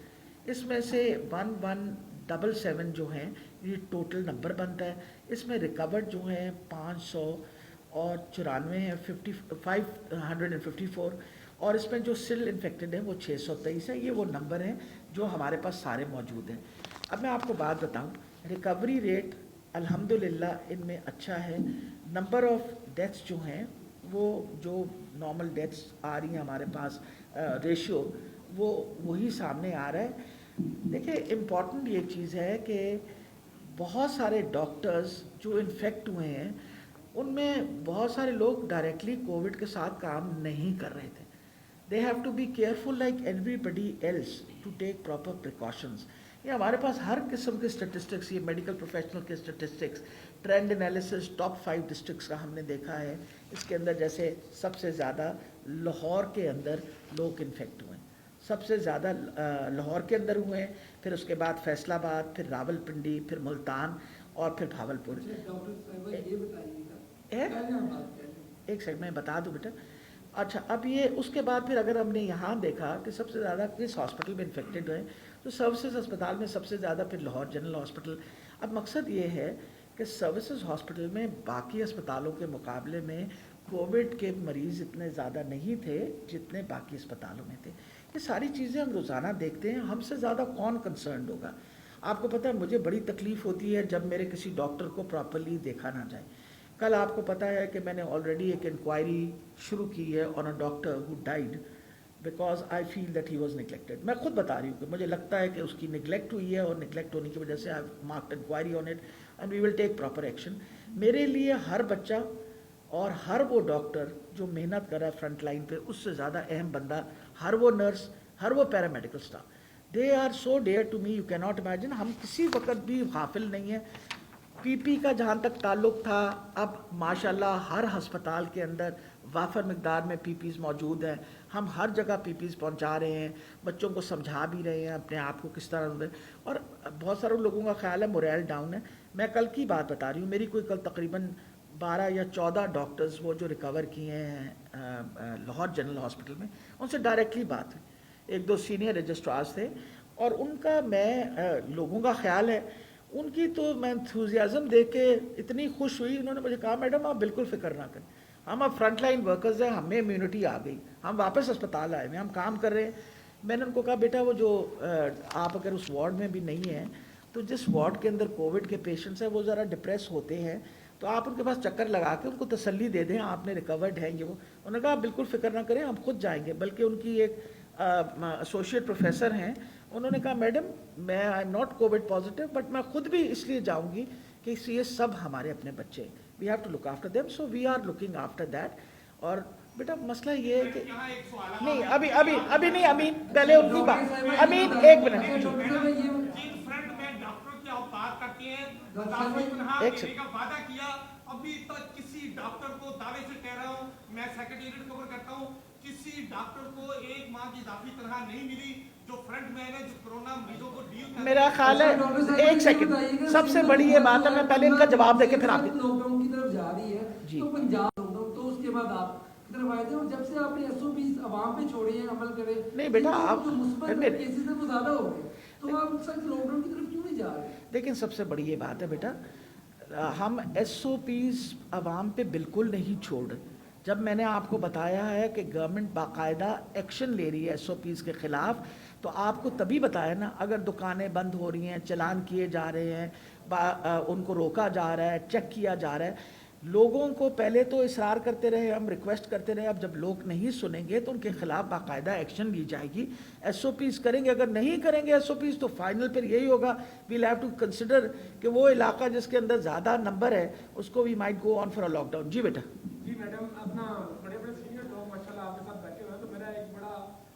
इसमें से 1177 जो हैं ये टोटल नंबर बनता है। इसमें रिकवर्ड जो हैं 500 और 94 हैं, 554। और इसमें जो स्टिल इन्फेक्टेड है वो 623 है। ये वो नंबर हैं जो हमारे पास सारे मौजूद हैं। अब मैं आपको बात बताऊं, रिकवरी रेट अल्हम्दुलिल्लाह इनमें अच्छा है। नंबर ऑफ डेथ्स जो हैं वो जो नॉर्मल डेथ्स आ रही हैं हमारे पास रेशियो वो वही सामने आ रहा है। देखिए इम्पॉर्टेंट ये चीज़ है कि बहुत सारे डॉक्टर्स जो इन्फेक्ट हुए हैं उनमें बहुत सारे लोग डायरेक्टली कोविड के साथ काम नहीं कर रहे थे। They have to be careful like everybody else to take proper precautions. ये हमारे पास हर किस्म के स्टेटिस्टिक्स, ये मेडिकल प्रोफेशनल के statistics, trend analysis top 5 districts का हमने देखा है। इसके अंदर जैसे सबसे ज़्यादा लाहौर के अंदर लोग इन्फेक्ट हुए हैं, सबसे ज़्यादा लाहौर के अंदर हुए हैं, फिर उसके बाद फैसलाबाद, फिर रावलपिंडी, फिर मुल्तान और फिर भावलपुर। एक सेकंड मैं बता दूं बेटा। अच्छा अब ये उसके बाद फिर अगर हमने यहाँ देखा कि सबसे ज़्यादा किस हॉस्पिटल में इन्फेक्टेड हुए तो सर्विसेज अस्पताल में सबसे ज़्यादा, फिर लाहौर जनरल हॉस्पिटल। अब मकसद ये है कि सर्विसेज हॉस्पिटल में बाकी अस्पतालों के मुकाबले में कोविड के मरीज़ इतने ज़्यादा नहीं थे जितने बाकी अस्पतालों में थे। ये सारी चीज़ें हम रोज़ाना देखते हैं। हमसे ज़्यादा कौन कंसर्न होगा? आपको पता है मुझे बड़ी तकलीफ़ होती है जब मेरे किसी डॉक्टर को प्रॉपरली देखा ना जाए। कल आपको पता है कि मैंने ऑलरेडी एक इंक्वायरी शुरू की है on a doctor who died because I feel that he was neglected. मैं खुद बता रही हूँ कि मुझे लगता है कि उसकी निगलेक्ट हुई है और निगलेक्ट होने की वजह से I marked inquiry on it and we will take proper action. मेरे लिए हर बच्चा और हर वो डॉक्टर जो मेहनत कर रहा है फ्रंट लाइन पे, उससे ज़्यादा अहम बंदा हर वो नर्स, हर वो paramedical staff, they are so dear to me, you can not imagine. हम किसी वक्त भी गाफिल नहीं है। पीपी का जहाँ तक ताल्लुक़ था, अब माशाल्लाह हर हस्पताल के अंदर वाफर मिकदार में पीपीज़ मौजूद हैं। हम हर जगह पीपीज़ पहुँचा रहे हैं, बच्चों को समझा भी रहे हैं अपने आप को किस तरह। और बहुत सारे लोगों का ख्याल है मोरल डाउन है। मैं कल की बात बता रही हूँ, मेरी कोई कल तकरीबन 12 या 14 डॉक्टर्स वो जो रिकवर किए हैं लाहौर जनरल हॉस्पिटल में, उनसे डायरेक्टली बात हुई। 1-2 सीनियर रजिस्ट्रार्स थे और उनका मैं लोगों का ख्याल है उनकी तो मैं एंथुसियाज्म देख के इतनी खुश हुई। उन्होंने मुझे कहा मैडम आप बिल्कुल फिक्र ना करें, हम अब फ्रंट लाइन वर्कर्स हैं, हमें इम्यूनिटी आ गई, हम वापस अस्पताल आए हैं, हम काम कर रहे हैं। मैंने उनको कहा बेटा वो जो आप अगर उस वार्ड में भी नहीं हैं तो जिस वार्ड के अंदर कोविड के पेशेंट्स हैं वो ज़रा डिप्रेस होते हैं, तो आप उनके पास चक्कर लगा के उनको तसल्ली दे दें आपने रिकवर्ड हैं ये वो। उन्होंने कहा आप बिल्कुल फिक्र ना करें, हम खुद जाएंगे। बल्कि उनकी एक एसोसिएट प्रोफेसर हैं, उन्होंने कहा मैडम मैं I am not Covid positive but मैं खुद भी इसलिए जाऊंगी कि ये सब हमारे अपने बच्चे, we have to look after them, so we are looking after that. और बेटा मसला ये है कि नहीं अभी अभी अभी नहीं अमीन, पहले उनकी बात। अमीन एक मिनट, एक वादा किया, अभी तक किसी डॉक्टर को दावे से कह रहा हूँ, मैं सेक्रेटेरिएट कवर करता हूँ, डॉक्टर को 1 माह की इजाफी तनख्वाह नहीं मिली, जो फ्रंट मैन है, जो कोरोना मरीजों को डील कर मेरा ख्याल है, एक सेकंड, सबसे बड़ी ये बात है, मैं पहले इनका जवाब देके फिर आप लॉकडाउन की तरफ जा रही है जी। तो पंजाब लॉकडाउन, तो उसके बाद आप की तरफ आए थे, और जब से आपने SOPs आवाम पे छोड़े हैं, अमल करे, नहीं बेटा, तो आप जो मुस्बत मेरे- केसेस है वो ज्यादा हो गए, तो आप सख्त लॉकडाउन की तरफ क्यों नहीं जा रहे? लेकिन सबसे बड़ी ये बात है बेटा, हम SOPs आवाम पे बिल्कुल नहीं छोड़ रहे। जब मैंने आपको बताया है कि गवर्नमेंट बाकायदा एक्शन ले रही है SOPs के ख़िलाफ़, तो आपको तभी बताया ना, अगर दुकानें बंद हो रही हैं, चलान किए जा रहे हैं, उनको रोका जा रहा है, चेक किया जा रहा है, लोगों को पहले तो इसरार करते रहे, हम रिक्वेस्ट करते रहे, अब जब लोग नहीं सुनेंगे तो उनके खिलाफ बाकायदा एक्शन ली जाएगी, SOPs करेंगे। अगर नहीं करेंगे SOPs तो फाइनल फिर यही होगा, वील हैव टू कंसिडर कि वो इलाका जिसके अंदर ज़्यादा नंबर है उसको we might go on for a lockdown. जी बेटा। जी मैडम, अपना बड़े बड़े सीनियर लोग माशाल्लाह आपके साथ बैठे हुए हैं, तो मेरा एक बड़ा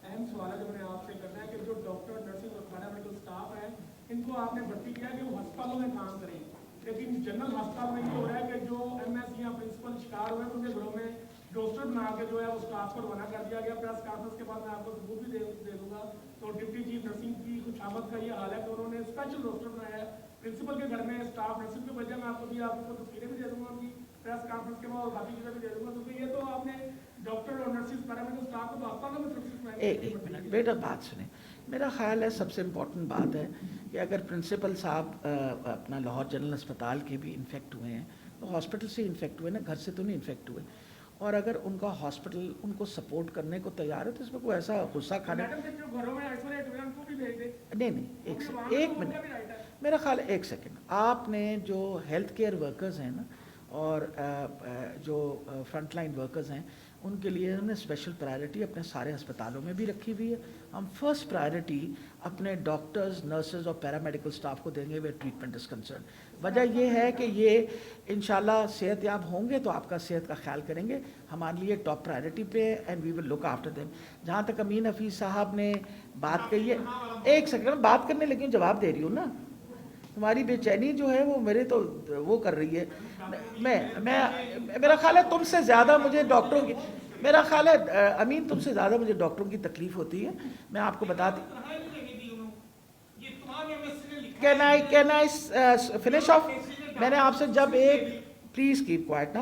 अहम सवाल है जो मैंने आपसे करना है कि जो डॉक्टर, नर्सिंग और पैरामेडिकल स्टाफ है, इनको आपने भर्ती किया है कि वो अस्पतालों में काम करें, लेकिन जनरल अस्पताल में ये हो रहा है कि जो MS या प्रिंसिपल शिकार हुए हैं उनके घरों में रोस्टर बना के जो है वो स्टाफ को रवाना कर दिया गया। प्रेस कॉन्फ्रेंस के बाद मैं आपको सबूत भी दे दूंगा। तो डिप्टी चीफ नर्सिंग की खुशामद का ये हाल है कि उन्होंने स्पेशल रोस्टर बनाया है प्रिंसिपल के घर में स्टाफ नर्सिंग की वजह। मैं आपको तस्वीरें भी दे दूंगा उनकी प्रेस कॉन्फ्रेंस के बाद, और बाकी चीज़ें भी दे दूंगा, क्योंकि ये तो आपने डॉक्टर और नर्सिस पैरामेडिकल स्टाफ को तो अस्पतालों में सुरक्षित एक मिनट बेटा, बात सुने। मेरा ख्याल है सबसे इम्पोर्टेंट बात है कि अगर प्रिंसिपल साहब अपना लाहौर जनरल अस्पताल के भी इन्फेक्ट हुए हैं तो हॉस्पिटल से इन्फेक्ट हुए ना, घर से तो नहीं इन्फेक्ट हुए, और अगर उनका हॉस्पिटल उनको सपोर्ट करने को तैयार है तो इसमें कोई ऐसा गुस्सा खाने नहीं, एक मिनट, मेरा ख्याल है, एक सेकंड, आपने जो हेल्थ केयर वर्कर्स हैं ना और जो फ्रंट लाइन वर्कर्स हैं उनके लिए हमने स्पेशल प्रायोरिटी अपने सारे अस्पतालों में भी रखी हुई है। हम फर्स्ट प्रायोरिटी अपने डॉक्टर्स, नर्सेज और पैरामेडिकल स्टाफ को देंगे वे ट्रीटमेंट इज कंसर्न। वजह ये है कि ये इंशाल्लाह सेहतयाब होंगे तो आपका सेहत का ख्याल करेंगे, हमारे लिए टॉप प्रायोरिटी पे है and we will look after them. जहाँ तक अमीन हफीज़ साहब ने बात कही है, एक सेकंड बात करने लेकिन जवाब दे रही हूँ ना, तुम्हारी बेचैनी जो है वो मेरे तो वो कर रही है। मैं मेरा ख्याल है तुमसे ज़्यादा मुझे डॉक्टरों की, मेरा ख्याल है अमीन तुमसे ज़्यादा मुझे डॉक्टरों की तकलीफ़ होती है। मैं आपको बताती, कैन आई फिनिश ऑफ। मैंने आपसे जब एक, प्लीज़ कीप क्वाइट ना,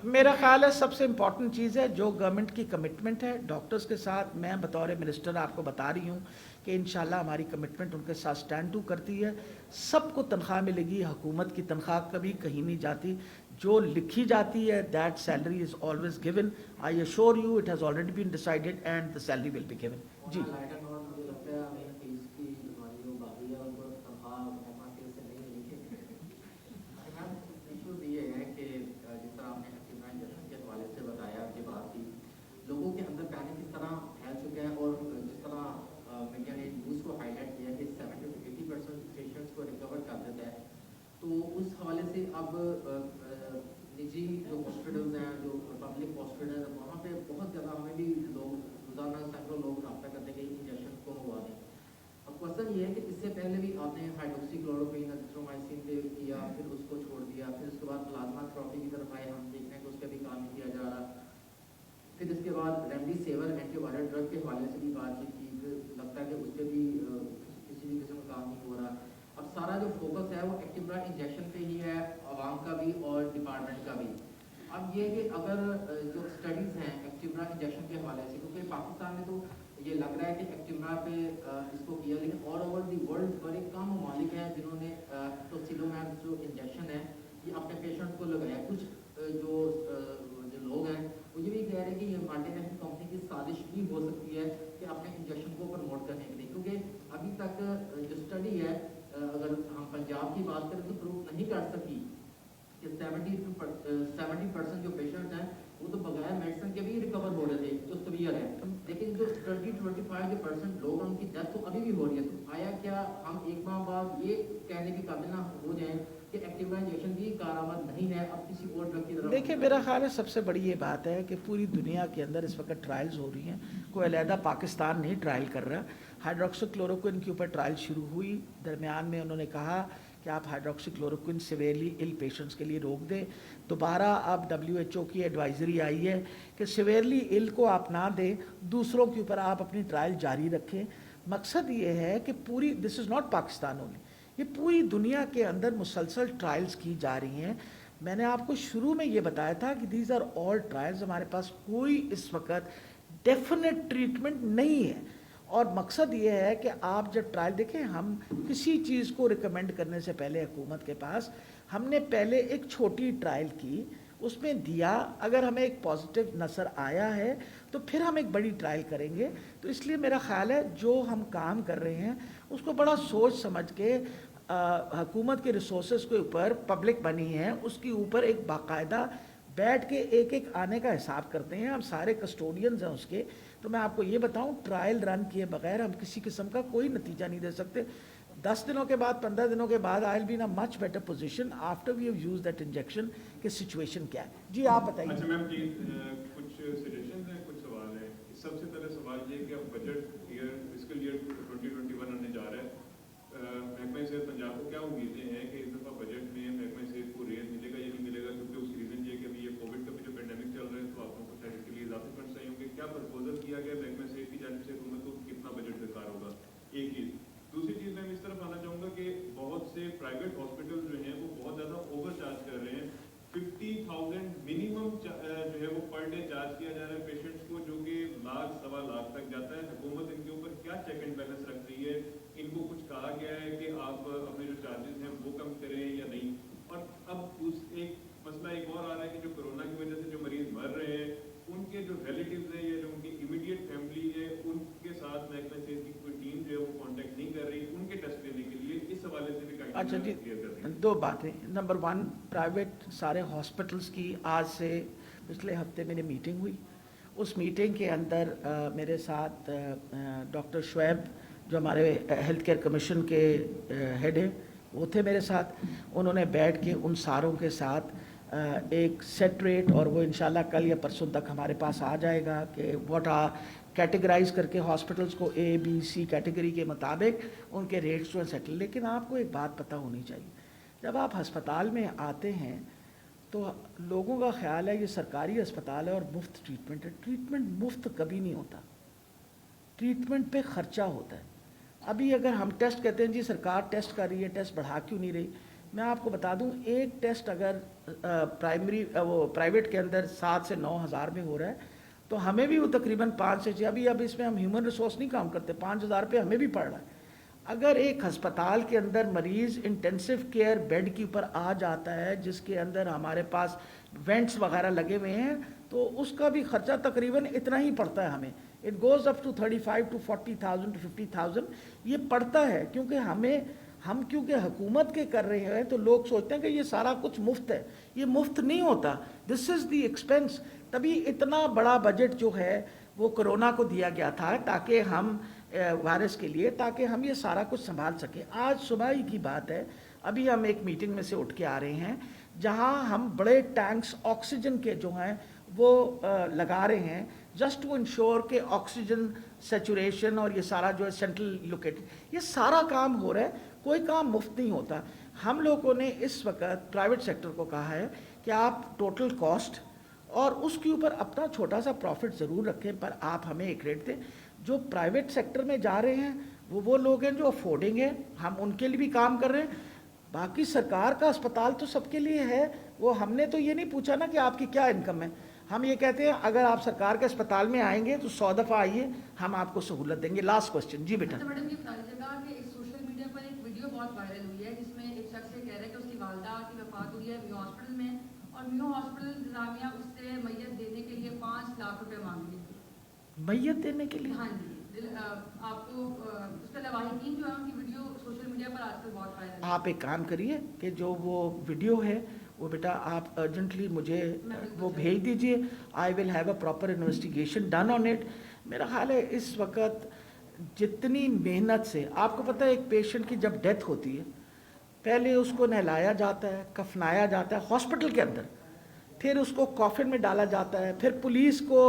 मेरा ख्याल है सबसे इम्पॉर्टेंट चीज़ है जो गवर्नमेंट की कमिटमेंट है डॉक्टर्स के साथ। मैं बतौर मिनिस्टर आपको बता रही हूँ कि इंशाल्लाह हमारी कमिटमेंट उनके साथ स्टैंड टू करती है। सबको तनख्वाह मिलेगी, हुकूमत की तनख्वाह कभी कहीं नहीं जाती, जो लिखी जाती है that salary is always given. I assure you it has already been decided and the salary will be given. जी लोगों के अंदर पैनिक किस तरह फैल चुका है, और जिस तरह मीडिया ने न्यूज़ को हाईलाइट किया कि 70 to 80% पेशेंट्स को रिकवर कर देता है, तो उस हवाले से अब निजी जो हॉस्पिटल्स हैं, जो पब्लिक हॉस्पिटल है, वहाँ पे बहुत ज़्यादा हमें भी लोग रोज़ाना सैकड़ों लोग रब्ता करते हैं कि इंजेक्शन को मंगवा दें। अब क्वेश्चन ये है कि इससे पहले भी आपने हाइड्रोक्सीक्लोरोक्विन, एजिथ्रोमाइसिन पे किया, फिर उसको छोड़ दिया, फिर उसके बाद प्लाज्मा थेरेपी की तरफ आए, हम देखते हैं कि उस पर भी काम नहीं किया जा रहा। फिर इसके बाद रेमडेसिविर एंटीवायरल ड्रग के हवाले से भी बातचीत की, फिर लगता है कि उस पर भी किसी भी किस्म का काम नहीं हो रहा। अब सारा जो फोकस है वो एक्टिवा इंजेक्शन पे ही है, आवाम का भी और डिपार्टमेंट का भी। अब ये कि अगर जो स्टडीज़ हैं एक्टिवा इंजेक्शन के हवाले से, क्योंकि पाकिस्तान में तो ये लग रहा है कि एक्टिवा पे इसको किया, लेकिन ऑल ओवर दी वर्ल्ड बड़े कम ममालिक हैं जिन्होंने टोसिलोमैब जो इंजेक्शन है ये अपने पेशेंट को लगाया। कुछ जो लोग हैं वो ये भी कह रहे हैं कि ये मल्टीनेशनल कंपनी की साजिश भी हो सकती है कि अपने इंजेक्शन को प्रमोट करने के लिए, क्योंकि अभी तक जो स्टडी है, अगर हम पंजाब की बात करें तो प्रूव नहीं कर सकी कि 70% जो पेशेंट्स हैं वो तो बगैर मेडिसिन के भी रिकवर हो रहे थे जो सीवियर है, लेकिन जो 20-25% लोग हैं उनकी डेथ तो अभी भी हो रही है। तो आया क्या हम एक माह बाद ये कहने के काबिल ना हो जाएं कि एक्टिवा इंजेक्शन भी कारआमद नहीं है, अब किसी और ड्रग की तरफ? देखिए मेरा ख्याल है सबसे बड़ी ये बात है कि पूरी दुनिया के अंदर इस वक्त ट्रायल्स हो रही हैं, कोई अलहदा पाकिस्तान नहीं ट्रायल कर रहा। हाइड्रोक्सीक्लोरोक्विन के ऊपर ट्रायल शुरू हुई, दरमियान में उन्होंने कहा कि आप हाइड्रोक्सीक्लोरोक्विन सिवियरली इल पेशेंट्स के लिए रोक दें। दोबारा अब WHO की एडवाइजरी आई है कि सिवियरली इल को आप ना दें, दूसरों के ऊपर आप अपनी ट्रायल जारी रखें। मकसद ये है कि पूरी, this is not Pakistan only, ये पूरी दुनिया के अंदर मुसलसल ट्रायल्स की जा रही हैं। मैंने आपको शुरू में ये बताया था कि दीज आर ऑल ट्रायल्स, हमारे पास कोई इस वक्त डेफिनेट ट्रीटमेंट नहीं है। और मकसद ये है कि आप जब ट्रायल देखें, हम किसी चीज़ को रिकमेंड करने से पहले हुकूमत के पास हमने पहले एक छोटी ट्रायल की, उसमें दिया, अगर हमें एक पॉजिटिव नज़र आया है तो फिर हम एक बड़ी ट्रायल करेंगे। तो इसलिए मेरा ख़्याल है जो हम काम कर रहे हैं उसको बड़ा सोच समझ के, हुकूमत के रिसोर्सेज के ऊपर पब्लिक बनी है, उसके ऊपर एक बाकायदा बैठ के एक एक आने का हिसाब करते हैं। हम सारे कस्टोडियंस हैं उसके। तो मैं आपको ये बताऊं, ट्रायल रन किए बगैर हम किसी किस्म का कोई नतीजा नहीं दे सकते। 10 दिनों के बाद, 15 दिनों के बाद I will be in a much better position after we have used that injection कि सिचुएशन क्या है। जी आप बताइए। अच्छा मैम, कुछ सजेशंस हैं, कुछ सवाल हैं। सबसे पहले सवाल ये कि अब बजट ईयर, फिस्कल ईयर 2021 आने जा रहा है, महकमा सेहत पंजाब को क्या उम्मीदें हैं कि इस दफ़ा बजट में महकमा सेहत को रेज मिलेगा या नहीं मिलेगा? क्योंकि उसकी रीज़न ये कि अभी ये कोविड का भी जो पेंडेमिक चल रहा है, तो आपको कुछ हेल्थ के लिए इजाफी फंड चाहिए होंगे। क्या प्रपोजल किया गया महकमा सेहत की जानिब से हुकूमत को, कितना बजट दरकार होगा? एक चीज़। दूसरी चीज़ मैं इस तरफ आना चाहूँगा कि बहुत से प्राइवेट हॉस्पिटल जो हैं वो बहुत ज़्यादा ओवर चार्ज कर रहे हैं। 50,000 मिनिमम जो है वो पर डे चार्ज किया जा रहा है पेशेंट्स को, जो कि लाख सवा लाख तक जाता है। हुकूमत इनके ऊपर क्या चेक एंड बैलेंस रख रही है? इनको कुछ कहा गया है कि आप अपने जो चार्जेस हैं वो कम करें या नहीं? और अब उस एक मसला एक और आ रहा है कि जो कोरोना की वजह से जो मरीज मर रहे हैं, उनके जो रिलेटिव्स हैं या जो उनकी इमीडिएट फैमिली है, उनके साथ महकमा सेहत की कोई टीम जो है वो कांटेक्ट नहीं कर रही उनके टेस्ट लेने के लिए। इस हवाले से भी अच्छा जी, क्लियर कर दें। दो बातें। नंबर 1, प्राइवेट सारे हॉस्पिटल्स की आज से पिछले हफ्ते मेरी मीटिंग हुई। उस मीटिंग के अंदर मेरे साथ डॉक्टर शुएब जो हमारे हेल्थ केयर कमीशन के हेड हैं, वो थे मेरे साथ। उन्होंने बैठ के उन सारों के साथ एक सेट रेट, और वो इंशाल्लाह कल या परसों तक हमारे पास आ जाएगा कि व्हाट आर कैटेगराइज करके हॉस्पिटल्स को A, B, C कैटेगरी के मुताबिक उनके रेट्स जो हैं सेटल। लेकिन आपको एक बात पता होनी चाहिए, जब आप अस्पताल में आते हैं तो लोगों का ख्याल है ये सरकारी अस्पताल है और मुफ्त ट्रीटमेंट है। ट्रीटमेंट मुफ्त कभी नहीं होता, ट्रीटमेंट पे ख़र्चा होता है। अभी अगर हम टेस्ट कहते हैं जी सरकार टेस्ट कर रही है, टेस्ट बढ़ा क्यों नहीं रही? मैं आपको बता दूं, एक टेस्ट अगर प्राइवेट के अंदर 7 से 9 हज़ार में हो रहा है तो हमें भी वो तकरीबन 5 से 6, अब इसमें हम ह्यूमन रिसोर्स नहीं काम करते, 5,000 रुपये हमें भी पड़ रहा है। अगर एक हस्पताल के अंदर मरीज़ इंटेंसिव केयर बेड के ऊपर आ जाता है जिसके अंदर हमारे पास वेंट्स वगैरह लगे हुए हैं, तो उसका भी ख़र्चा तकरीबन इतना ही पड़ता है हमें। It goes up to 35 to 40,000 to 50,000 ये पड़ता है। क्योंकि हम क्योंकि हुकूमत के कर रहे हैं तो लोग सोचते हैं कि ये सारा कुछ मुफ्त है। ये मुफ्त नहीं होता, दिस इज़ द एक्सपेंस। तभी इतना बड़ा बजट जो है वो कोरोना को दिया गया था ताकि हम वायरस के लिए, ताकि हम ये सारा कुछ संभाल सकें। आज सुबह ही की बात है, अभी हम एक मीटिंग में से उठ के आ रहे हैं जहां हम बड़े टैंक्स ऑक्सीजन के जो हैं वो लगा रहे हैं, जस्ट टू इंश्योर के ऑक्सीजन सेचुरेशन और ये सारा जो है सेंट्रल लोकेटेड, ये सारा काम हो रहा है। कोई काम मुफ्त नहीं होता। हम लोगों ने इस वक्त प्राइवेट सेक्टर को कहा है कि आप टोटल कॉस्ट और उसके ऊपर अपना छोटा सा प्रॉफिट ज़रूर रखें, पर आप हमें एक रेट दें। जो प्राइवेट सेक्टर में जा रहे हैं वो लोग हैं जो अफोर्डिंग है, हम उनके लिए भी काम कर रहे हैं। बाकी सरकार का अस्पताल तो सबके लिए है, वो हमने तो ये नहीं पूछा ना कि आपकी क्या इनकम है। हम ये कहते हैं अगर आप सरकार के अस्पताल में आएंगे तो 100 दफ़ा आइए, हम आपको सहूलत देंगे। लास्ट क्वेश्चन जी बेटा। मैडम जी बताइए कि सोशल मीडिया पर एक वीडियो बहुत वायरल हुई है जिसमें एक शख्स ये कह रहा है कि उसकी वालदा की वफात हुई है मियो हॉस्पिटल में, और मियो हॉस्पिटल इंतजामिया उससे मैयत देने के लिए 5 लाख रुपए मांग रही है। मैयत देने के लिए? हाँ जी, आपको उसका लवाहिकीन जो है उनकी वीडियो सोशल मीडिया पर आजकल बहुत वायरल है। आप एक काम करिए कि जो वो वीडियो है वो बेटा आप अर्जेंटली मुझे वो भेज दीजिए। I will have a proper investigation done on it. मेरा ख्याल है इस वक्त जितनी मेहनत से, आपको पता है एक पेशेंट की जब डेथ होती है पहले उसको नहलाया जाता है, कफनाया जाता है हॉस्पिटल के अंदर, फिर उसको कॉफिन में डाला जाता है, फिर पुलिस को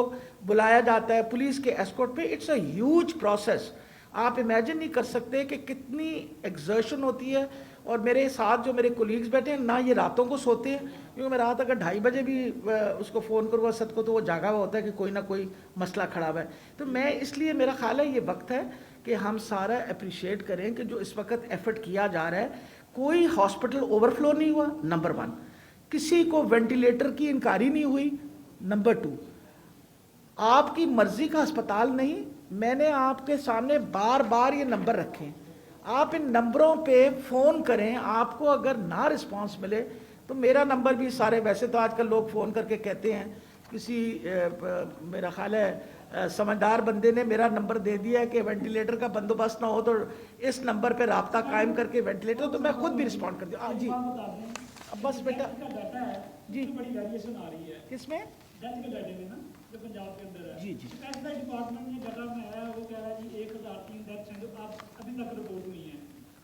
बुलाया जाता है, पुलिस के एस्कॉर्ट पे। It's a huge process. आप इमेजिन नहीं कर सकते कि कितनी एक्सर्शन होती है। और मेरे साथ जो मेरे कोलीग्स बैठे हैं ना ये रातों को सोते हैं, क्योंकि मैं रात अगर 2:30 बजे भी उसको फ़ोन करूँगा सद को तो वो जागा हुआ होता है कि कोई ना कोई मसला खड़ा हुआ है। तो मैं इसलिए मेरा ख्याल है ये वक्त है कि हम सारा अप्रिशिएट करें कि जो इस वक्त एफर्ट किया जा रहा है। कोई हॉस्पिटल ओवरफ्लो नहीं हुआ, नंबर 1। किसी को वेंटिलेटर की इंकारी नहीं हुई, नंबर 2। आपकी मर्जी का अस्पताल नहीं, मैंने आपके सामने बार बार ये नंबर रखे हैं, आप इन नंबरों पे फ़ोन करें। आपको अगर ना रिस्पांस मिले तो मेरा नंबर भी सारे, वैसे तो आजकल लोग फ़ोन करके कहते हैं, किसी मेरा ख्याल है समझदार बंदे ने मेरा नंबर दे दिया है कि वेंटिलेटर का बंदोबस्त ना हो तो इस नंबर पे राब्ता कायम करके वेंटिलेटर, तो मैं खुद भी रिस्पॉन्ड कर दूँ। जी अब बस बेटा जी बड़ी वेरिएशन आ रही है किसमें डेथ के डाटे में ना, जो पंजाब के अंदर है। जी जी एक्साइज डिपार्टमेंट ने डाटा में आया, वो कह रहा है जी 1003 डेथ्स हैं जो आप अभी तक रिपोर्ट हुई हैं,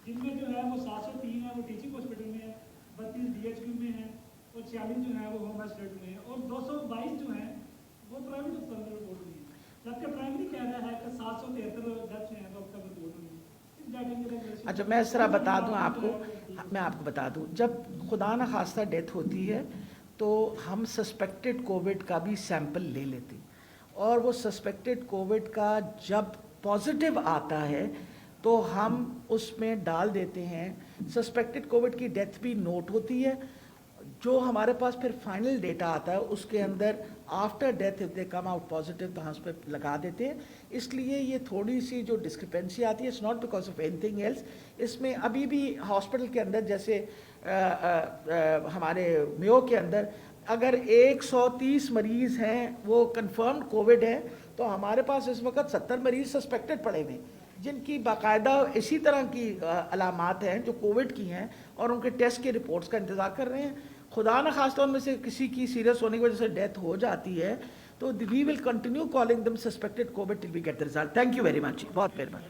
जिनमें जो है वो 703 है वो टीचिंग हॉस्पिटल में है, 32 DHQ में है और 46 जो है वो होम आइसोलेट में है और 222 जो है वो प्राइवेट अस्पताल में रिपोर्ट हुई है। जबकि प्राइमरी कह रहा है कि 773 डेथ्स हैं तो अब तक रिपोर्ट हुई है। अच्छा, मैं इस तरह बता दूं आपको, मैं आपको बता दूं, जब खुदा न खास्ता डेथ होती है तो हम सस्पेक्टेड कोविड का भी सैंपल ले लेते हैं, और वो सस्पेक्टेड कोविड का जब पॉजिटिव आता है तो हम उसमें डाल देते हैं। सस्पेक्टेड कोविड की डेथ भी नोट होती है, जो हमारे पास फिर फाइनल डेटा आता है उसके अंदर after death if they come out positive तो हम उस पर लगा देते हैं। इसलिए ये थोड़ी सी जो डिस्क्रिपेंसी आती है, it's not because of anything else. इसमें अभी भी हॉस्पिटल के अंदर जैसे हमारे मेयो के अंदर अगर 130 मरीज़ हैं वो कंफर्म्ड कोविड है, तो हमारे पास इस वक्त 70 मरीज़ सस्पेक्टेड पड़े हुए हैं जिनकी बाकायदा इसी तरह की अलामात हैं जो कोविड की हैं, और उनके टेस्ट की रिपोर्ट्स का इंतज़ार कर रहे हैं। खुदा न खास तौर में से किसी की सीरियस होने की वजह से डेथ हो जाती है तो we will continue calling them suspected Covid till we get the result. Thank you very much, बहुत मेहरबानी।